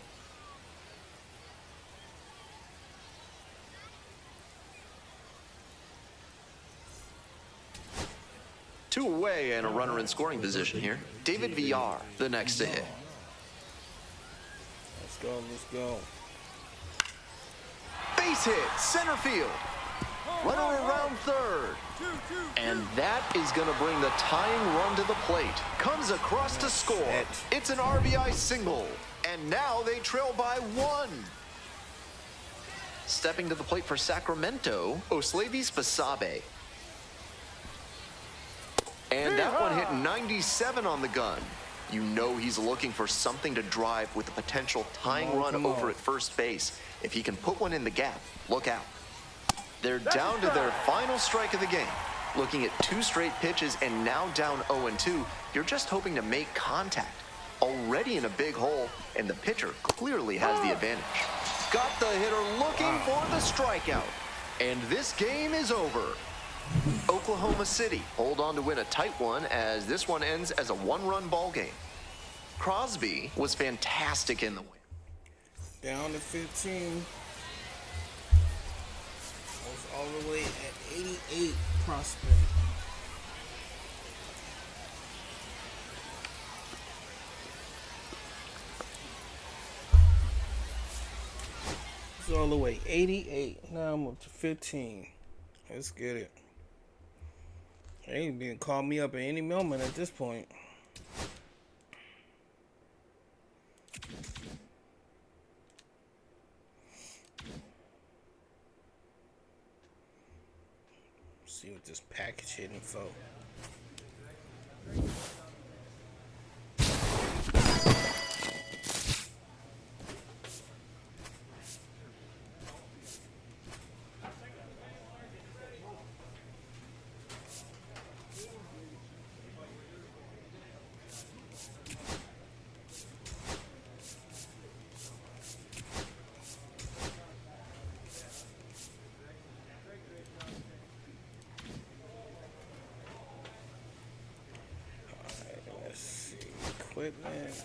Two away and a runner in scoring position here. David Villar, the next to hit. Let's go, let's go. Base hit, center field. Runner around third. And that is going to bring the tying run to the plate. Comes across to score. It's an RBI single. And now they trail by 1. Stepping to the plate for Sacramento, Oslevis Basabe. And that one hit 97 on the gun. You know he's looking for something to drive with a potential tying Come on, run come over on. at first base. If he can put one in the gap, look out. They're down to their final strike of the game. Looking at 2 straight pitches and now down 0-2, you're just hoping to make contact. Already in a big hole, and the pitcher clearly has the advantage. Got the hitter looking for the strikeout. And this game is over. Oklahoma City hold on to win a tight one as this one ends as a 1-run ball game. Crosby was fantastic in the win. Down to 15. Was all the way at 88 prospect. It's all the way 88. Now I'm up to 15. Let's get it. They can call me up at any moment at this point. See what this package hitting for. Equipment.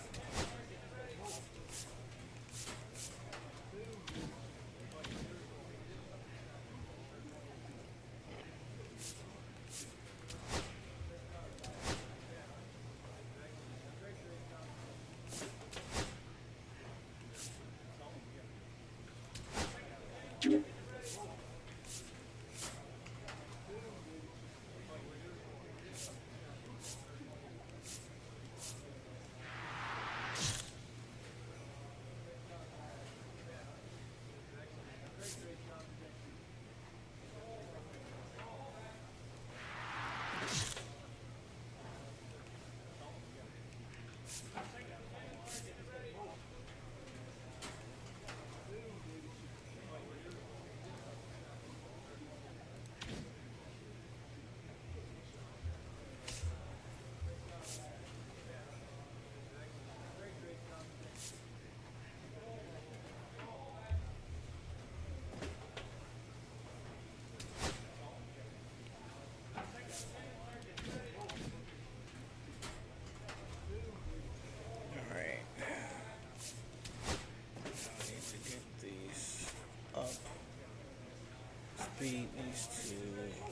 Speed needs to get up.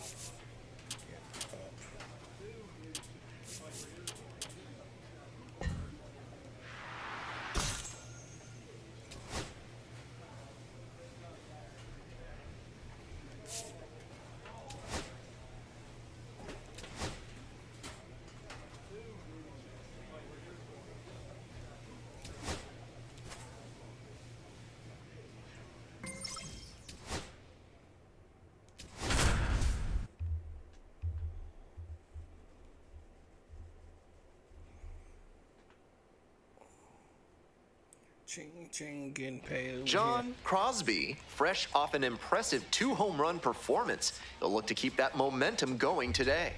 Ching, getting paid. John Crosby, fresh off an impressive 2-home run performance. They'll look to keep that momentum going today.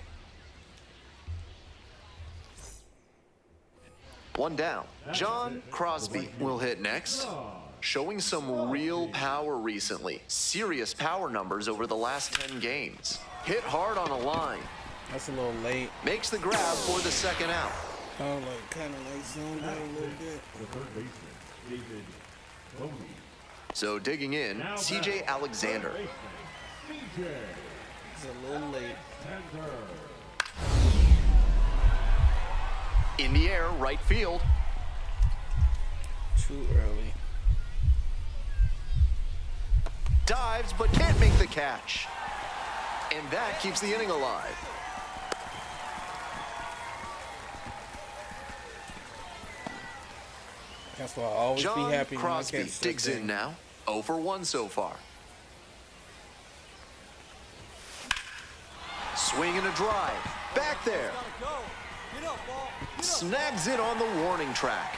1 down. John Crosby will hit next. Showing some real power recently. Serious power numbers over the last 10 games. Hit hard on a line. That's a little late. Makes the grab for the second out. Kind of like zoned out a little bit. The third baseman, David Bowie. So digging in, CJ Alexander. CJ It's a little late. Alexander. In the air, right field. Too early. Dives, but can't make the catch. And that keeps the inning alive. That's why I'll always John be happy Crosby when I catch digs in now. 0 for 1 so far. Swing and a drive. Back there. Gotta go. Get up, Snags it on the warning track.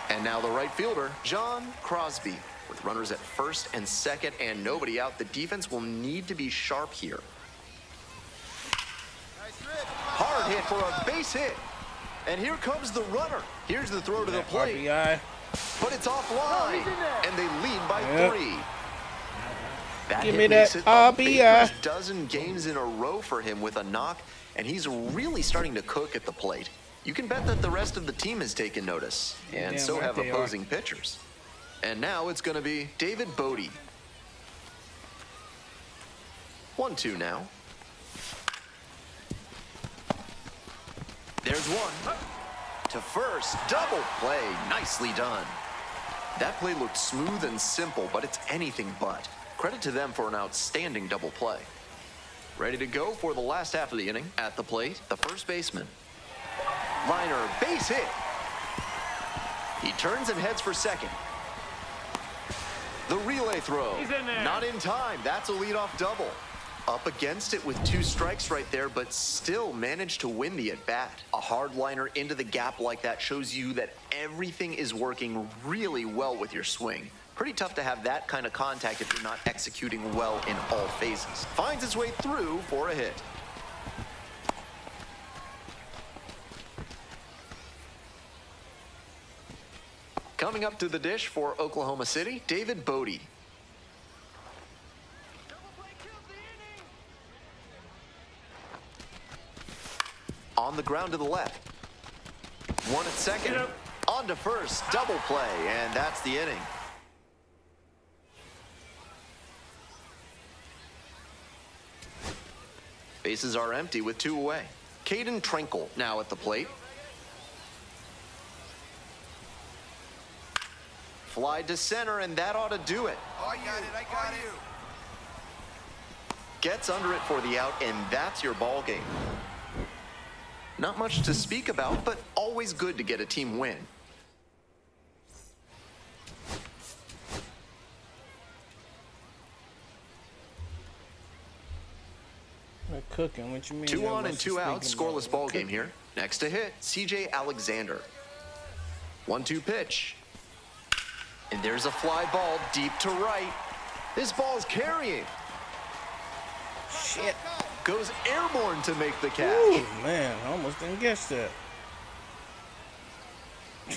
And now the right fielder, John Crosby. With runners at first and second and nobody out, the defense will need to be sharp here. Hard hit for a base hit. And here comes the runner. Here's the throw to the plate. RBI. But it's offline. And they lead by 3. That Give hit me makes that it a RBI. baker's dozen games in a row for him with a knock, and he's really starting to cook at the plate. You can bet that the rest of the team has taken notice, and Damn so right have they opposing pitchers. And now it's going to be David Bodie. 1-2 now. There's one. To first, double play. Nicely done. That play looked smooth and simple, but it's anything but. Credit to them for an outstanding double play. Ready to go for the last half of the inning. At the plate, the first baseman. Liner, base hit. He turns and heads for second. The relay throw. He's in there. Not in time. That's a leadoff double. Up against it with 2 strikes right there, but still managed to win the at-bat. A hard liner into the gap like that shows you that everything is working really well with your swing. Pretty tough to have that kind of contact if you're not executing well in all phases. Finds its way through for a hit. Coming up to the dish for Oklahoma City, David Bodie. On the ground to the left. One at second. On to first. Double play. And that's the inning. Bases are empty with 2 away. Caden Trenkle now at the plate. Fly to center, and that ought to do it. Oh, I got it. I got it. Gets under it for the out, and that's your ball game. Not much to speak about, but always good to get a team win. They're cooking. What you mean? 2 that on and much 2 to out, speak about? scoreless ball game Cooking. here. Next to hit, CJ Alexander. 1-2 pitch. And there's a fly ball deep to right. This ball's carrying. Shit. Goes airborne to make the catch. Ooh, man, I almost didn't guess that.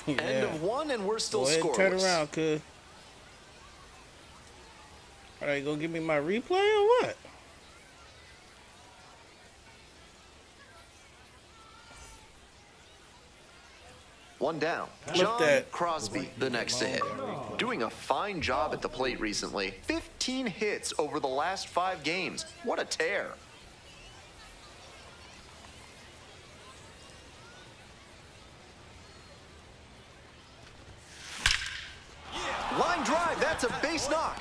Yeah. End of 1, and we're still Go ahead and scoreless. turn around, cuz. All right, go give me my replay or what? One down. Flip John that. Crosby, the next to hit. Doing a fine job at the plate recently. 15 hits over the last 5 games. What a tear. Line drive, that's a base knock.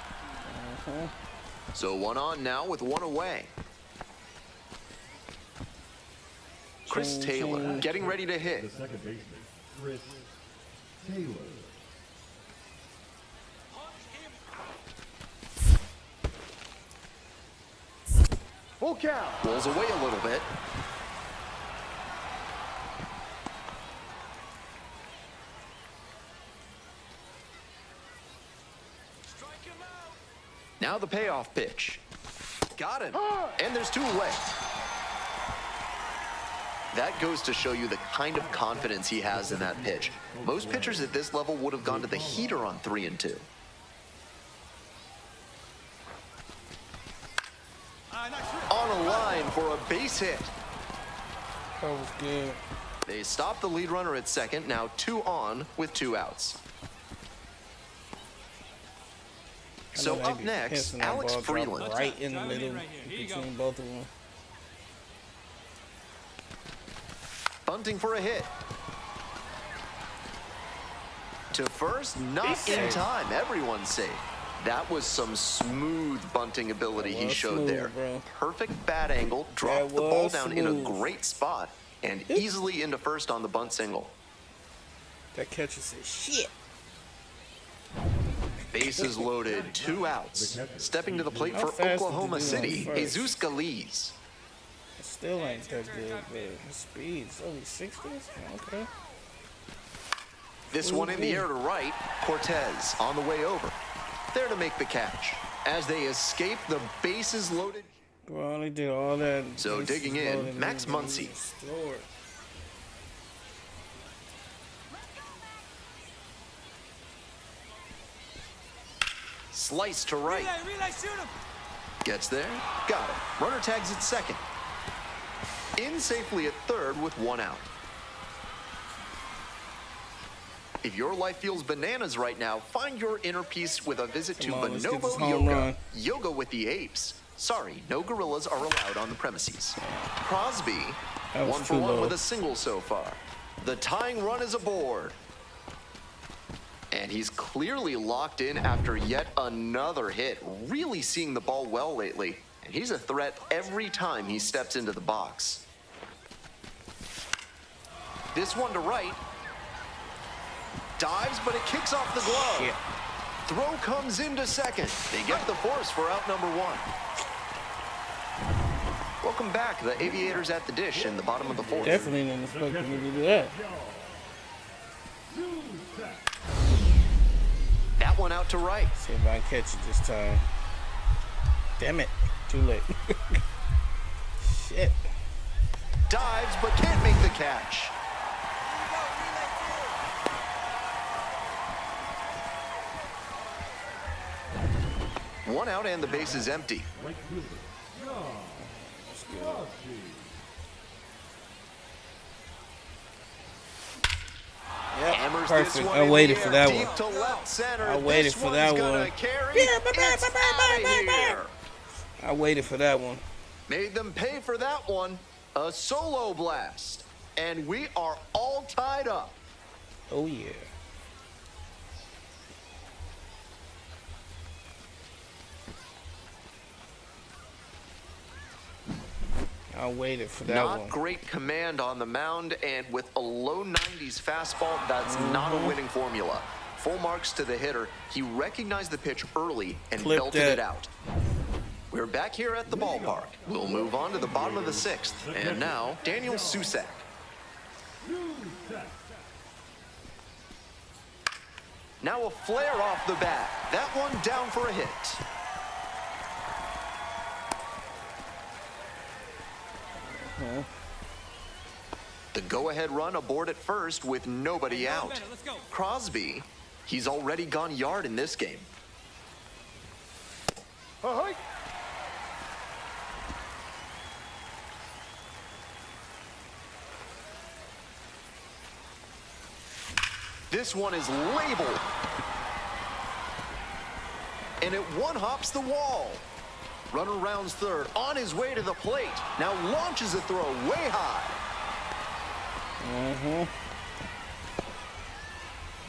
So 1 on now with 1 away. Chris Ching, Taylor ching. getting ready to hit. The second baseman, Chris Taylor. Full count. Rolls away a little bit. Now the payoff pitch. Got him. And there's 2 away. That goes to show you the kind of confidence he has in that pitch. Most pitchers at this level would have gone to the heater on 3 and 2. On a line for a base hit. That was good. They stop the lead runner at second. Now 2 on with 2 outs. I So know they up be next, pissing that Alex ball drop Freeland. right in the Drive it in middle right here. Here you between go. both of them. Bunting for a hit. To first, not in time. Everyone's safe. That was some smooth bunting ability he was showed smooth, there. bro. Perfect bat angle, dropped That the ball was down in a smooth. great spot, and easily into first on the bunt single. That catcher said, shit. Bases loaded, 2 outs. Stepping to the plate How for fast did you Oklahoma do City, on first? Jesus Galiz. still ain't that good, but his speed's only 60s? Okay. This one in the air to right. Cortez on the way over. There to make the catch. As they escape, the bases loaded. Bro, they did all that. So digging in, Max Muncy. Slice to right. Relay, shoot him! Gets there. Got it. Runner tags at second. In safely at third with one out. If your life feels bananas right now, find your inner peace with a visit to Bonobo Yoga. Yoga with the apes. Sorry, no gorillas are allowed on the premises. Crosby, 1 for 1 with a single so far. The tying run is aboard. And he's clearly locked in after yet another hit. Really seeing the ball well lately. And he's a threat every time he steps into the box. This one to right. Dives, but it kicks off the glove. Shit. Throw comes into second. They get the force for out number 1. Welcome back. The Aviators at the dish in the bottom of the 4th. Definitely didn't expect me to do that. That one out to right. See if I can catch it this time. Damn it. Too late. Shit. Dives, but can't make the catch. One out and the base is empty. Yep, Hammers perfect. this one I in waited the for air, that deep one. to left center. I waited This for that one's gonna one. carry. Yeah, It's outta here. I waited for that one. Made them pay for that one. A solo blast. And we are all tied up. Oh, yeah. I waited for that Not one. great command on the mound, and with a low 90s fastball, that's not a winning formula. Full marks to the hitter. He recognized the pitch early and belted it out. We're back here at the ballpark. We'll move on to the bottom of the 6th. And now, Daniel Susak. Now a flare off the bat. That one down for a hit. The go-ahead run aboard at first with nobody out. Crosby, he's already gone yard in this game. This one is labeled. And it one-hops the wall. Runner rounds third, on his way to the plate. Now launches a throw way high.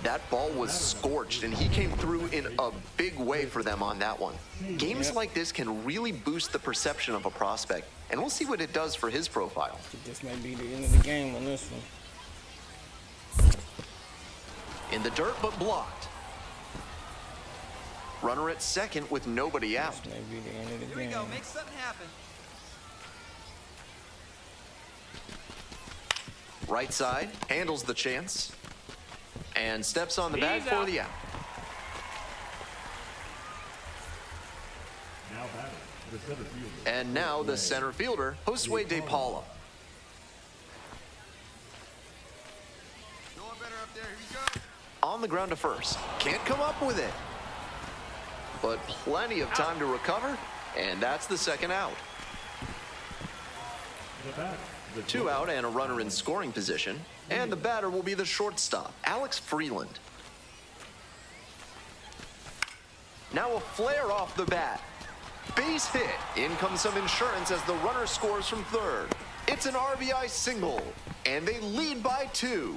That ball was scorched, and he came through in a big way for them on that one. Games like this can really boost the perception of a prospect, and we'll see what it does for his profile. This may be the end of the game on this one. In the dirt, but blocked. Runner at second with nobody out. This may be the end of the Here we game. go, make something happen. Right side, handles the chance, and steps on the bag for the out. Now batting, the center fielder. And now the center fielder, Josue De Paula. Going better up there. Here we go. On the ground to first. Can't come up with it. But plenty of time to recover, and that's the second out. The batter, the 2 out and a runner in scoring position. And the batter will be the shortstop, Alex Freeland. Now a flare off the bat. Base hit. In comes some insurance as the runner scores from third. It's an RBI single, and they lead by 2.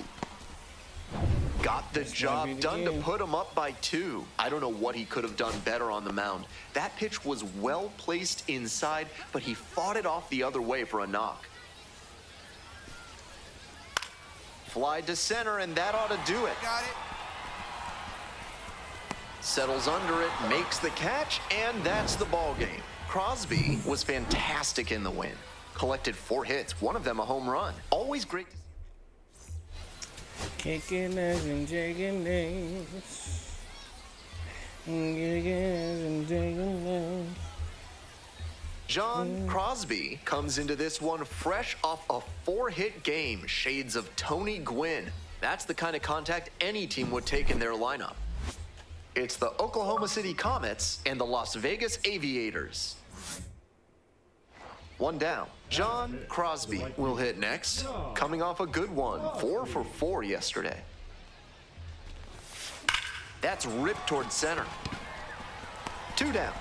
Got the job done to put him up by 2. I don't know what he could have done better on the mound. That pitch was well placed inside, but he fought it off the other way for a knock. Fly to center, and that ought to do it. Got it. Settles under it, makes the catch, and that's the ball game. Crosby was fantastic in the win. Collected 4 hits, one of them a home run. Always great to see. Kicking ass and taking names. Kicking ass and taking names. John Crosby comes into this one fresh off a 4-hit game, shades of Tony Gwynn. That's the kind of contact any team would take in their lineup. It's the Oklahoma City Comets and the Las Vegas Aviators. One down. John Crosby will hit next, coming off a good one, 4 for 4 yesterday. That's ripped towards center. 2 down.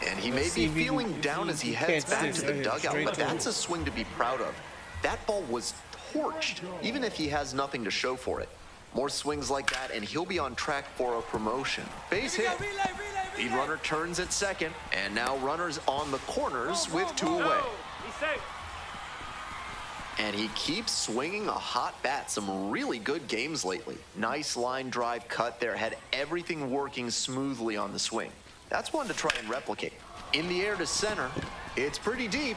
And he may be feeling down as he heads back to the dugout, but that's a swing to be proud of. That ball was torched, even if he has nothing to show for it. More swings like that, and he'll be on track for a promotion. Base hit. Lead runner turns at second, and now runners on the corners with 2 away. He's safe. And he keeps swinging a hot bat. Some really good games lately. Nice line drive cut there. Had everything working smoothly on the swing. That's one to try and replicate. In the air to center. It's pretty deep.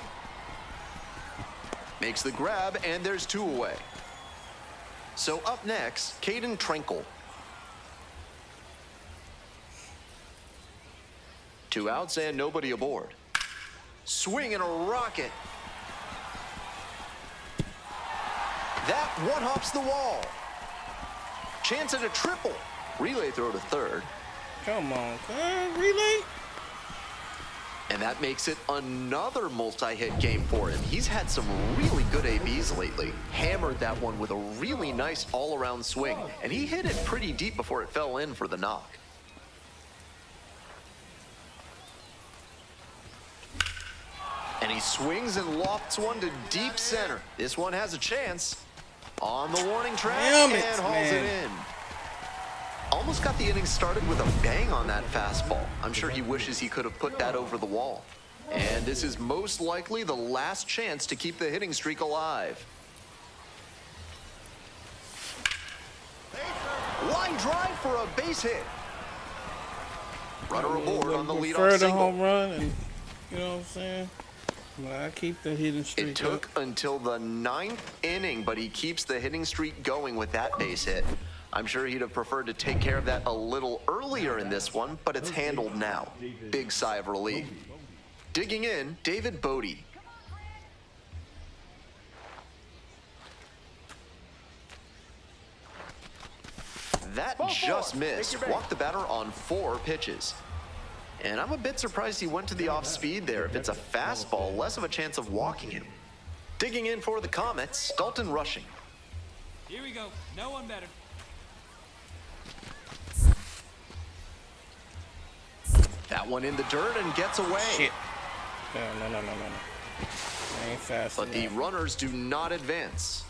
Makes the grab, and there's 2 away. So up next, Caden Trenkle. 2 outs and nobody aboard. Swing and a rocket. That one hops the wall. Chance at a triple. Relay throw to third. Come on, relay. And that makes it another multi-hit game for him. He's had some really good ABs lately. Hammered that one with a really nice all-around swing. And he hit it pretty deep before it fell in for the knock. And he swings and lofts one to deep center. This one has a chance. On the warning track and hauls it in. Almost got the inning started with a bang on that fastball. I'm sure he wishes he could have put that over the wall. And this is most likely the last chance to keep the hitting streak alive. Line drive for a base hit. Runner aboard on the leadoff single. Home run, and you know what I'm saying? Well, I keep the hitting streak. It took until the 9th inning, but he keeps the hitting streak going with that base hit. I'm sure he'd have preferred to take care of that a little earlier in this one, but it's handled now. Big sigh of relief. Digging in, David Bodie. That just missed. Walked the batter on 4 pitches. And I'm a bit surprised he went to the off-speed there. If it's a fastball, less of a chance of walking him. Digging in for the Comets, Dalton Rushing. Here we go. No one better. That one in the dirt and gets away. Shit. No. I ain't fast But enough. the runners do not advance.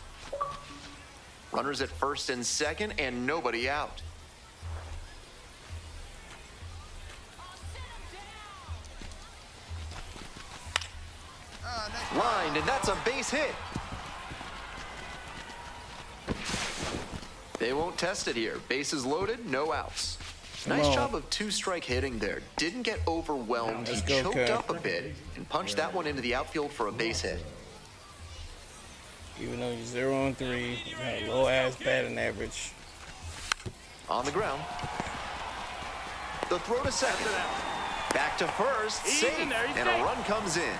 Runners at first and second and nobody out. Lined, and that's a base hit. They won't test it here. Bases loaded, no outs. Nice job of 2-strike hitting there. Didn't get overwhelmed. He choked up a bit and punched that one into the outfield for a base hit. Even though he's 0-3, he got a low-ass batting average. On the ground. The throw to second. Back to first, safe, and a run comes in.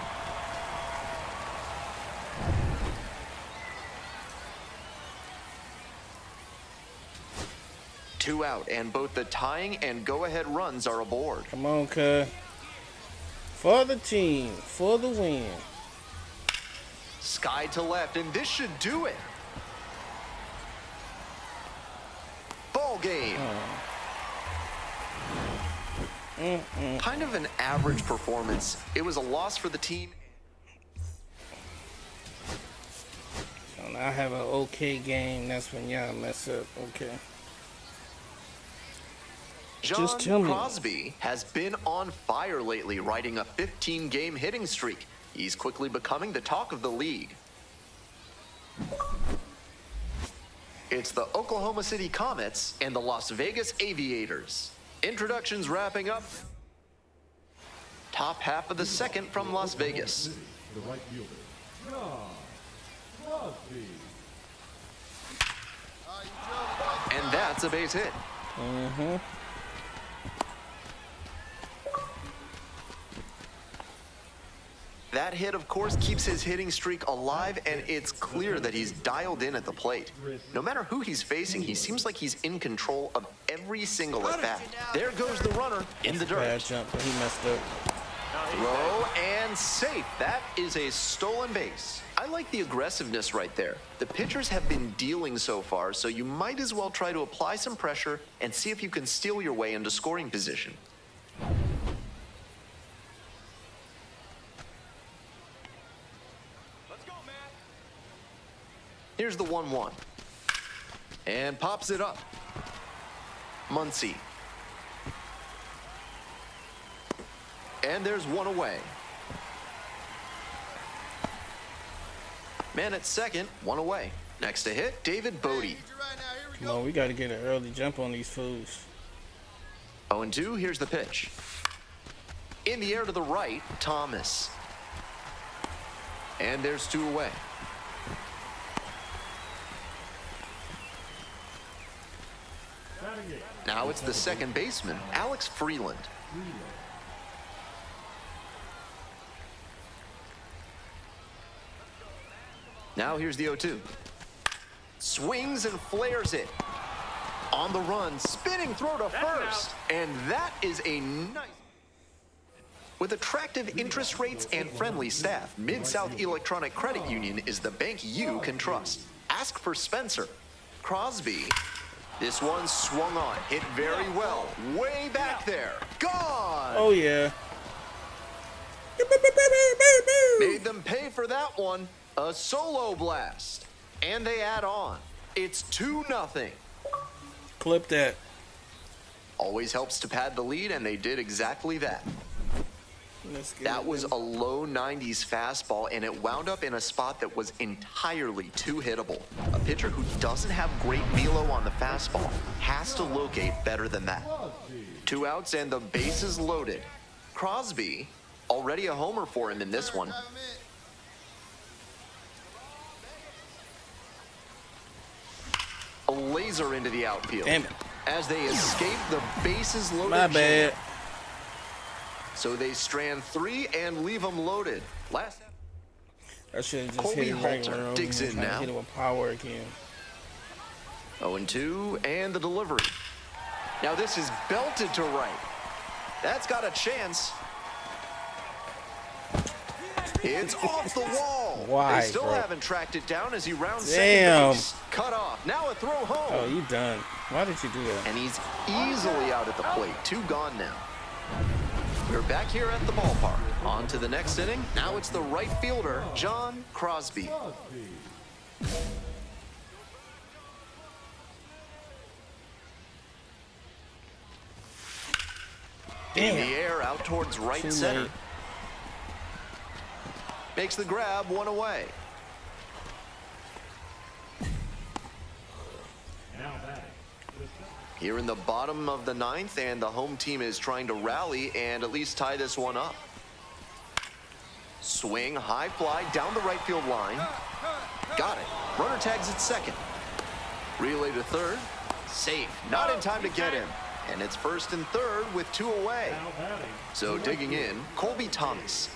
Two out, and both the tying and go-ahead runs are aboard. Come on, cuz. For the team, for the win. Sky to left, and this should do it. Ball game. Kind of an average performance. It was a loss for the team. So when I have an okay game, that's when y'all mess up. Okay. John tell me. Crosby has been on fire lately, riding a 15-game hitting streak. He's quickly becoming the talk of the league. It's the Oklahoma City Comets and the Las Vegas Aviators. Introductions wrapping up. Top half of the second from Las Vegas. the right fielder, John Crosby. And that's a base hit. Mm-hmm. That hit, of course, keeps his hitting streak alive, and it's clear that he's dialed in at the plate. No matter who he's facing, he seems like he's in control of every single at-bat. There goes the runner in the Bad dirt. jump, but he messed up. Throw and safe. That is a stolen base. I like the aggressiveness right there. The pitchers have been dealing so far, so you might as well try to apply some pressure and see if you can steal your way into scoring position. Here's the 1-1. And pops it up. Muncy. And there's one away. Man at second, one away. Next to hit, David Bodie. Come on, we got to get an early jump on these fools. 0-2, here's the pitch. In the air to the right, Thomas. And there's two away. Now it's the second baseman, Alex Freeland. Now here's the 0-2. Swings and flares it. On the run, spinning throw to first. And that is a nice... With attractive interest rates and friendly staff, Mid-South Electronic Credit Union is the bank you can trust. Ask for Spencer. Crosby. This one swung on, hit very well. Way back there. Gone! Oh, yeah. Made them pay for that one. A solo blast. And they add on. It's 2-0. Clip that. Always helps to pad the lead, and they did exactly that. Let's get That it, was then. a low 90s fastball, and it wound up in a spot that was entirely too hittable. A pitcher who doesn't have great velo on the fastball has to locate better than that. 2 outs and the bases loaded. Crosby, already a homer for him in this one. A laser into the outfield. Damn it. As they escape the bases loaded. My bad. jam. So they strand 3 and leave them loaded. Last. I should have just Colby hit him regular. Halter over digs and in tried to now. hit him with power again. 0-2 and the delivery. Now this is belted to right. That's got a chance. It's off the wall. Why, They still bro? haven't tracked it down as he rounds Damn. second base. Cut off. Now a throw home. Oh, you done. Why did you do that? And he's easily out at the plate. 2 gone now. We're back here at the ballpark. On to the next inning. Now it's the right fielder, John Crosby. In the air out towards right Too center. late. Makes the grab, 1 away. Here in the bottom of the 9th, and the home team is trying to rally and at least tie this one up. Swing, high fly, down the right field line. Got it. Runner tags at second. Relay to third. Safe. Not in time to get him. And it's first and third with 2 away. So digging in, Colby Thomas.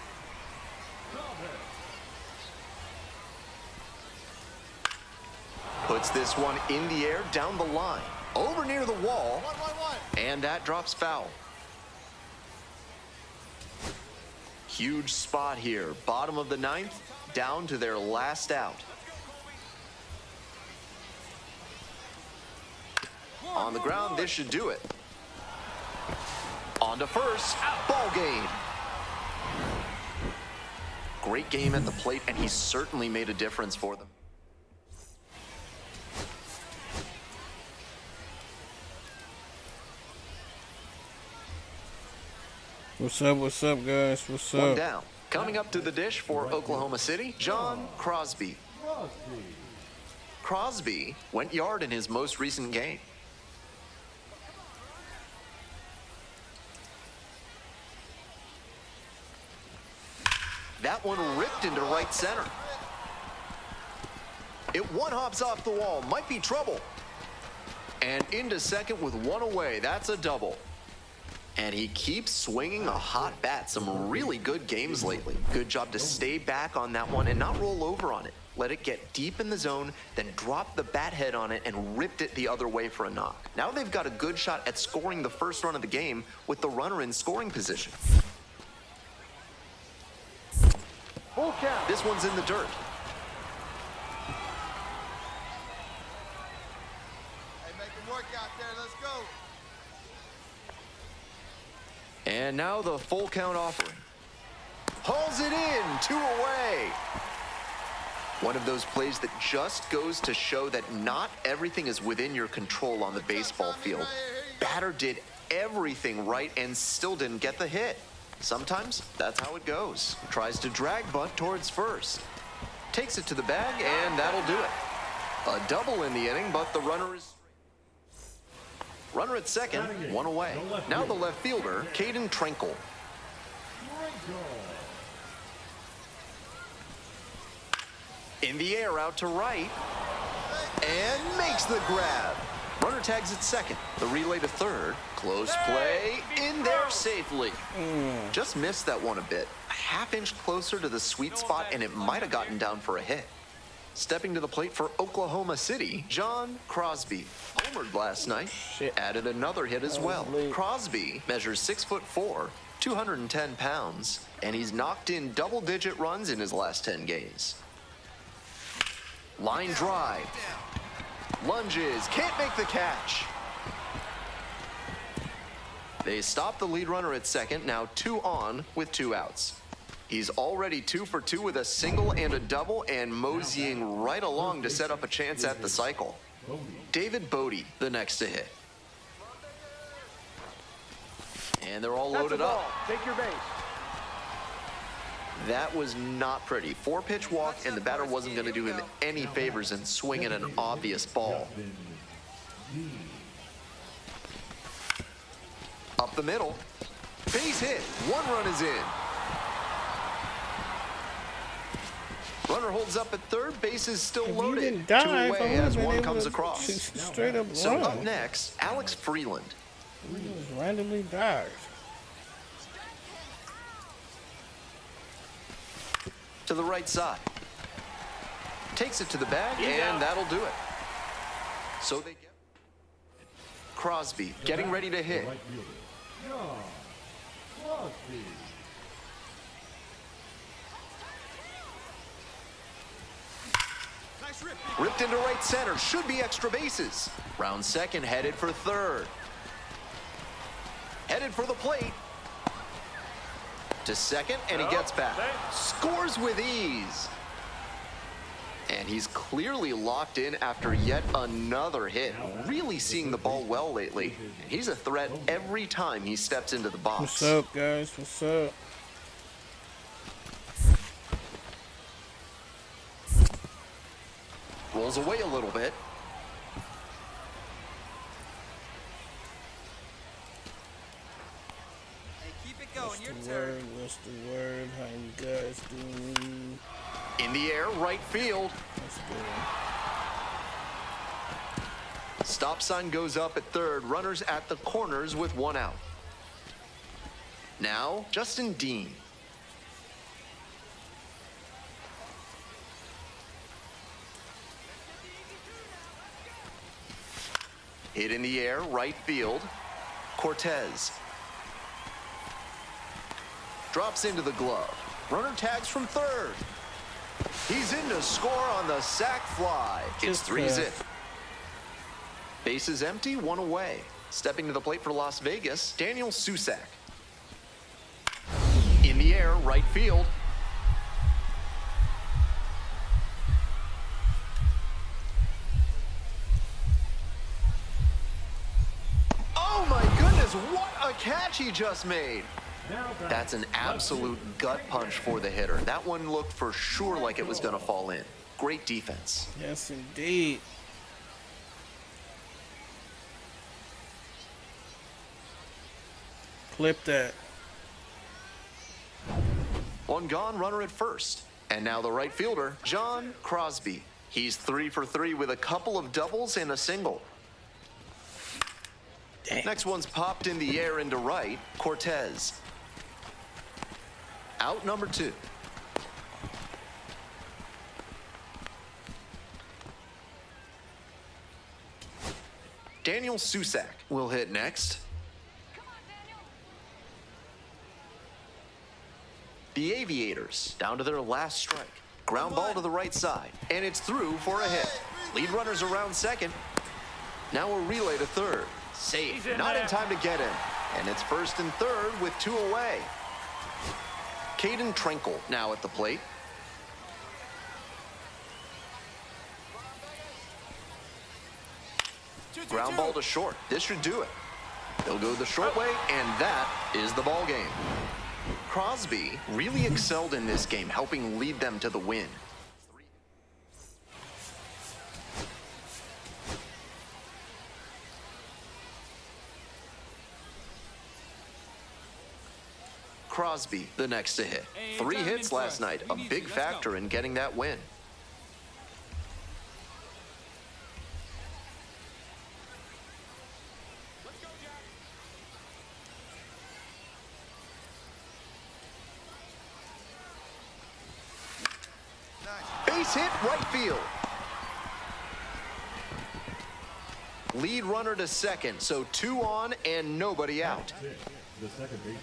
Puts this one in the air, down the line. Over near the wall. And that drops foul. Huge spot here. Bottom of the 9th, down to their last out. On the ground, this should do it. On to first. Ball game. Great game at the plate, and he certainly made a difference for them. What's up, guys? What's One up? down. Coming up to the dish for Oklahoma City, John Crosby. Crosby went yard in his most recent game. That one ripped into right center. It one hops off the wall, might be trouble. And into second with one away, that's a double. And he keeps swinging a hot bat. Some really good games lately. Good job to stay back on that one and not roll over on it. Let it get deep in the zone, then drop the bat head on it and ripped it the other way for a knock. Now they've got a good shot at scoring the first run of the game with the runner in scoring position. Full count. This one's in the dirt. Hey, make him work out there. Let's go. And now the full count offering. Hauls it in, 2 away. One of those plays that just goes to show that not everything is within your control on the baseball field. Batter did everything right and still didn't get the hit. Sometimes that's how it goes. Tries to drag bunt towards first. Takes it to the bag, and that'll do it. A double in the inning, but the runner is... Runner at second, 1 away. Now the left fielder, Caden Trenkle. In the air out to right, and makes the grab. Runner tags at second. The relay to third. Close play, in there safely. Just missed that one a bit. A half-inch closer to the sweet spot, and it might have gotten down for a hit. Stepping to the plate for Oklahoma City, John Crosby. Homered last night, added another hit as well. Crosby measures 6'4", 210 pounds, and he's knocked in double-digit runs in his last 10 games. Line drive. Lunges, can't make the catch. They stop the lead runner at second, now 2 on with 2 outs. He's already 2 for 2 with a single and a double and moseying right along to set up a chance at the cycle. David Bodie, the next to hit. And they're all loaded up. Take your base. That was not pretty. 4-pitch walk, and the batter wasn't going to do him any favors in swinging an obvious ball. Up the middle. Base hit. 1 run is in. Runner holds up at third. Base is still loaded. Didn't 2 die, away as one comes across. Straight up So run. up next, Alex Freeland. He just randomly died. To the right side. Takes it to the bag, and that'll do it. So they get Crosby getting ready to hit. Ripped into right center, should be extra bases. Round second, headed for third. Headed for the plate. To second, and he gets back. Scores with ease. And he's clearly locked in after yet another hit. Really seeing the ball well lately. He's a threat every time he steps into the box. What's up, guys? What's up? Rolls away a little bit. Hey, keep it going. Your What's the turn. word? What's the word? How you guys doing? In the air, right field. That's good. Stop sign goes up at third. Runners at the corners with 1 out. Now, Justin Dean. Hit in the air, right field. Cortez. Drops into the glove. Runner tags from third. He's in to score on the sac fly. It's Just 3-zip. Base is empty, 1 away. Stepping to the plate for Las Vegas, Daniel Susak. In the air, right field. Oh my goodness, what a catch he just made. That's an absolute gut punch for the hitter. That one looked for sure like it was going to fall in. Great defense. Yes, indeed. Clip that. One gone, runner at first. And now the right fielder, John Crosby. He's 3 for 3 with a couple of doubles and a single. Dang. Next one's popped in the air into right, Cortez. Out number 2. Daniel Susak will hit next. The Aviators down to their last strike. Ground ball to the right side, and it's through for a hit. Lead runners around second. Now a relay to third. Safe, not in time to get him. And it's first and third with 2 away. Caden Trenkle now at the plate. Ground ball to short. This should do it. They'll go the short way, and that is the ball game. Crosby really excelled in this game, helping lead them to the win. Crosby, the next to hit. 3 hits last night, a big factor in getting that win. Base hit, right field. Lead runner to second, so 2 on and nobody out. The second baseman.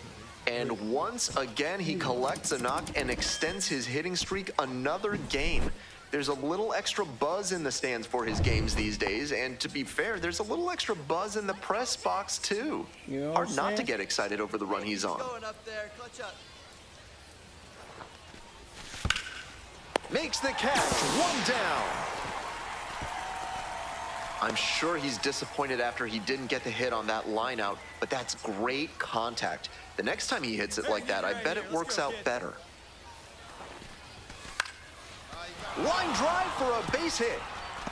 And once again, he collects a knock and extends his hitting streak another game. There's a little extra buzz in the stands for his games these days, and to be fair, there's a little extra buzz in the press box too. You know what Hard I'm not to saying? get excited over the run he's on. Going up there, clutch up. Makes the catch, 1 down. I'm sure he's disappointed after he didn't get the hit on that line out, but that's great contact. The next time he hits it like that, I bet it works out better. Line drive for a base hit.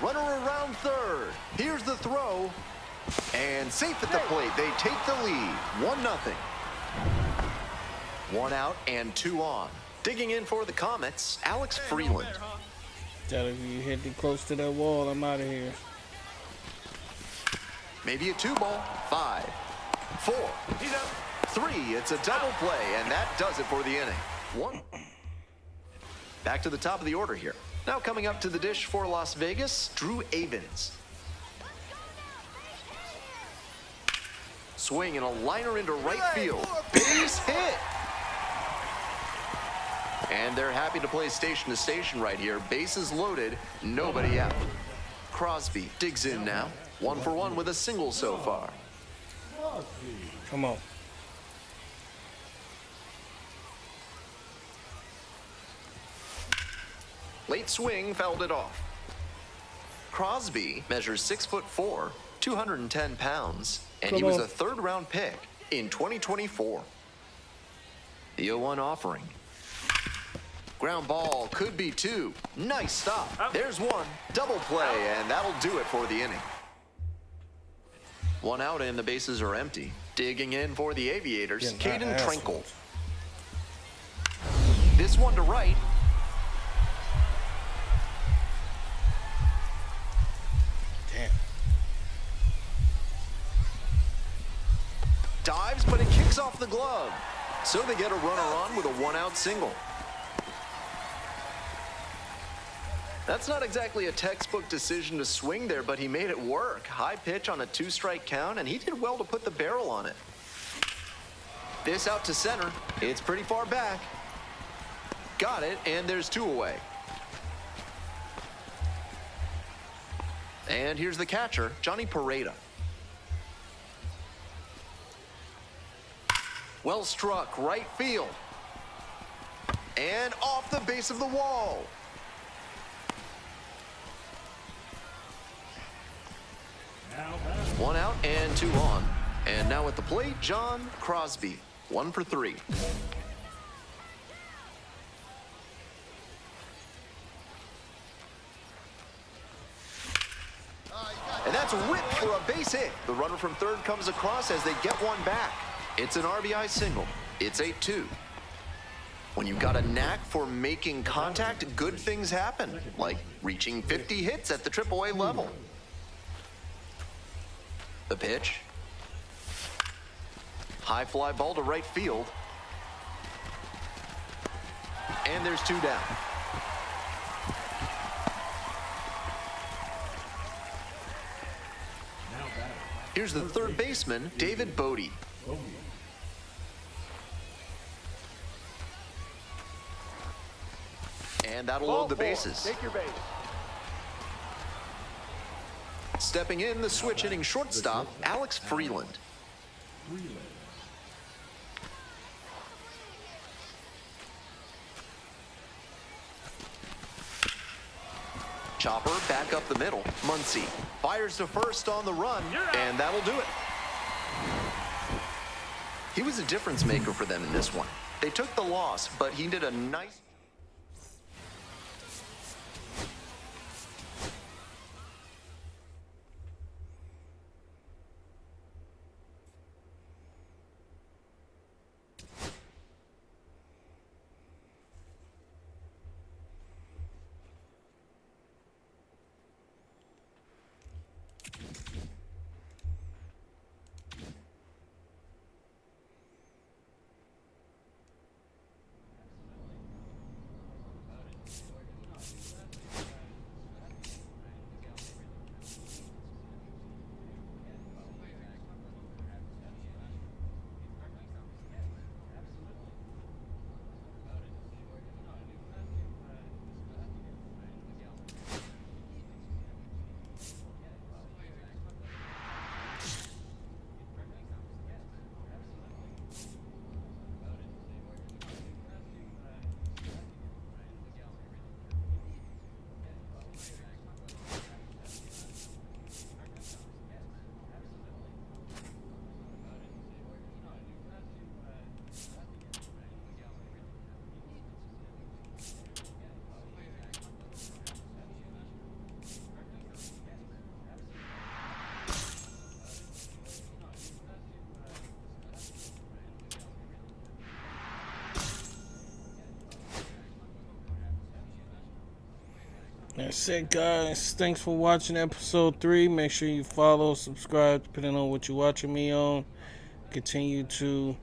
Runner around third. Here's the throw. And safe at the plate. They take the lead. 1-0. 1 out and 2 on. Digging in for the Comets, Alex Freeland. Tell if you hit it close to that wall, I'm out of here. Maybe a 2-ball. 5, 4, 3. It's a double play, and that does it for the inning. 1. Back to the top of the order here. Now coming up to the dish for Las Vegas, Drew Avens. Swing and a liner into right field. Base hit. And they're happy to play station to station right here. Bases loaded, nobody out. Crosby digs in now. 1 for 1 with a single so far. Come on. Late swing fouled it off. Crosby measures 6'4", 210 pounds, and he Come was on. a 3rd-round pick in 2024. The 0-1 offering. Ground ball could be 2. Nice stop. There's 1. Double play, and that'll do it for the inning. 1 out and the bases are empty. Digging in for the Aviators, Getting Caden hot Trenkle. assholes. This one to right. Damn. Dives, but it kicks off the glove. So they get a runner on with a 1-out single. That's not exactly a textbook decision to swing there, but he made it work. High pitch on a 2-strike count, and he did well to put the barrel on it. This out to center. It's pretty far back. Got it, and there's 2 away. And here's the catcher, Johnny Pareda. Well struck, right field. And off the base of the wall. One out and 2 on. And now at the plate, John Crosby. 1 for 3. And that's ripped for a base hit. The runner from third comes across as they get 1 back. It's an RBI single. It's 8-2. When you've got a knack for making contact, good things happen, like reaching 50 hits at the AAA level. The pitch. High fly ball to right field. And there's 2 down. Here's the third baseman, David Bodie. And that'll load the bases. Take your base. Stepping in, the switch hitting shortstop, Alex Freeland. Chopper back up the middle. Muncy fires to first on the run, and that'll do it. He was a difference maker for them in this one. They took the loss, but he did a nice... That's it, guys. Thanks for watching episode 3. Make sure you follow, subscribe, depending on what you're watching me on. Continue to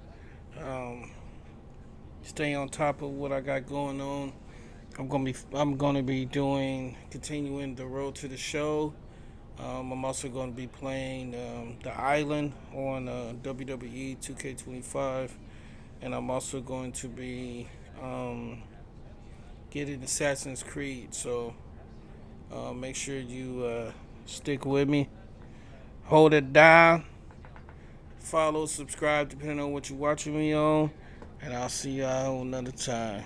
stay on top of what I got going on. I'm gonna be continuing the road to the show. I'm also going to be playing the Island on WWE 2K25, and I'm also going to be getting Assassin's Creed. So make sure you stick with me, hold it down, follow, subscribe, depending on what you're watching me on, and I'll see y'all another time.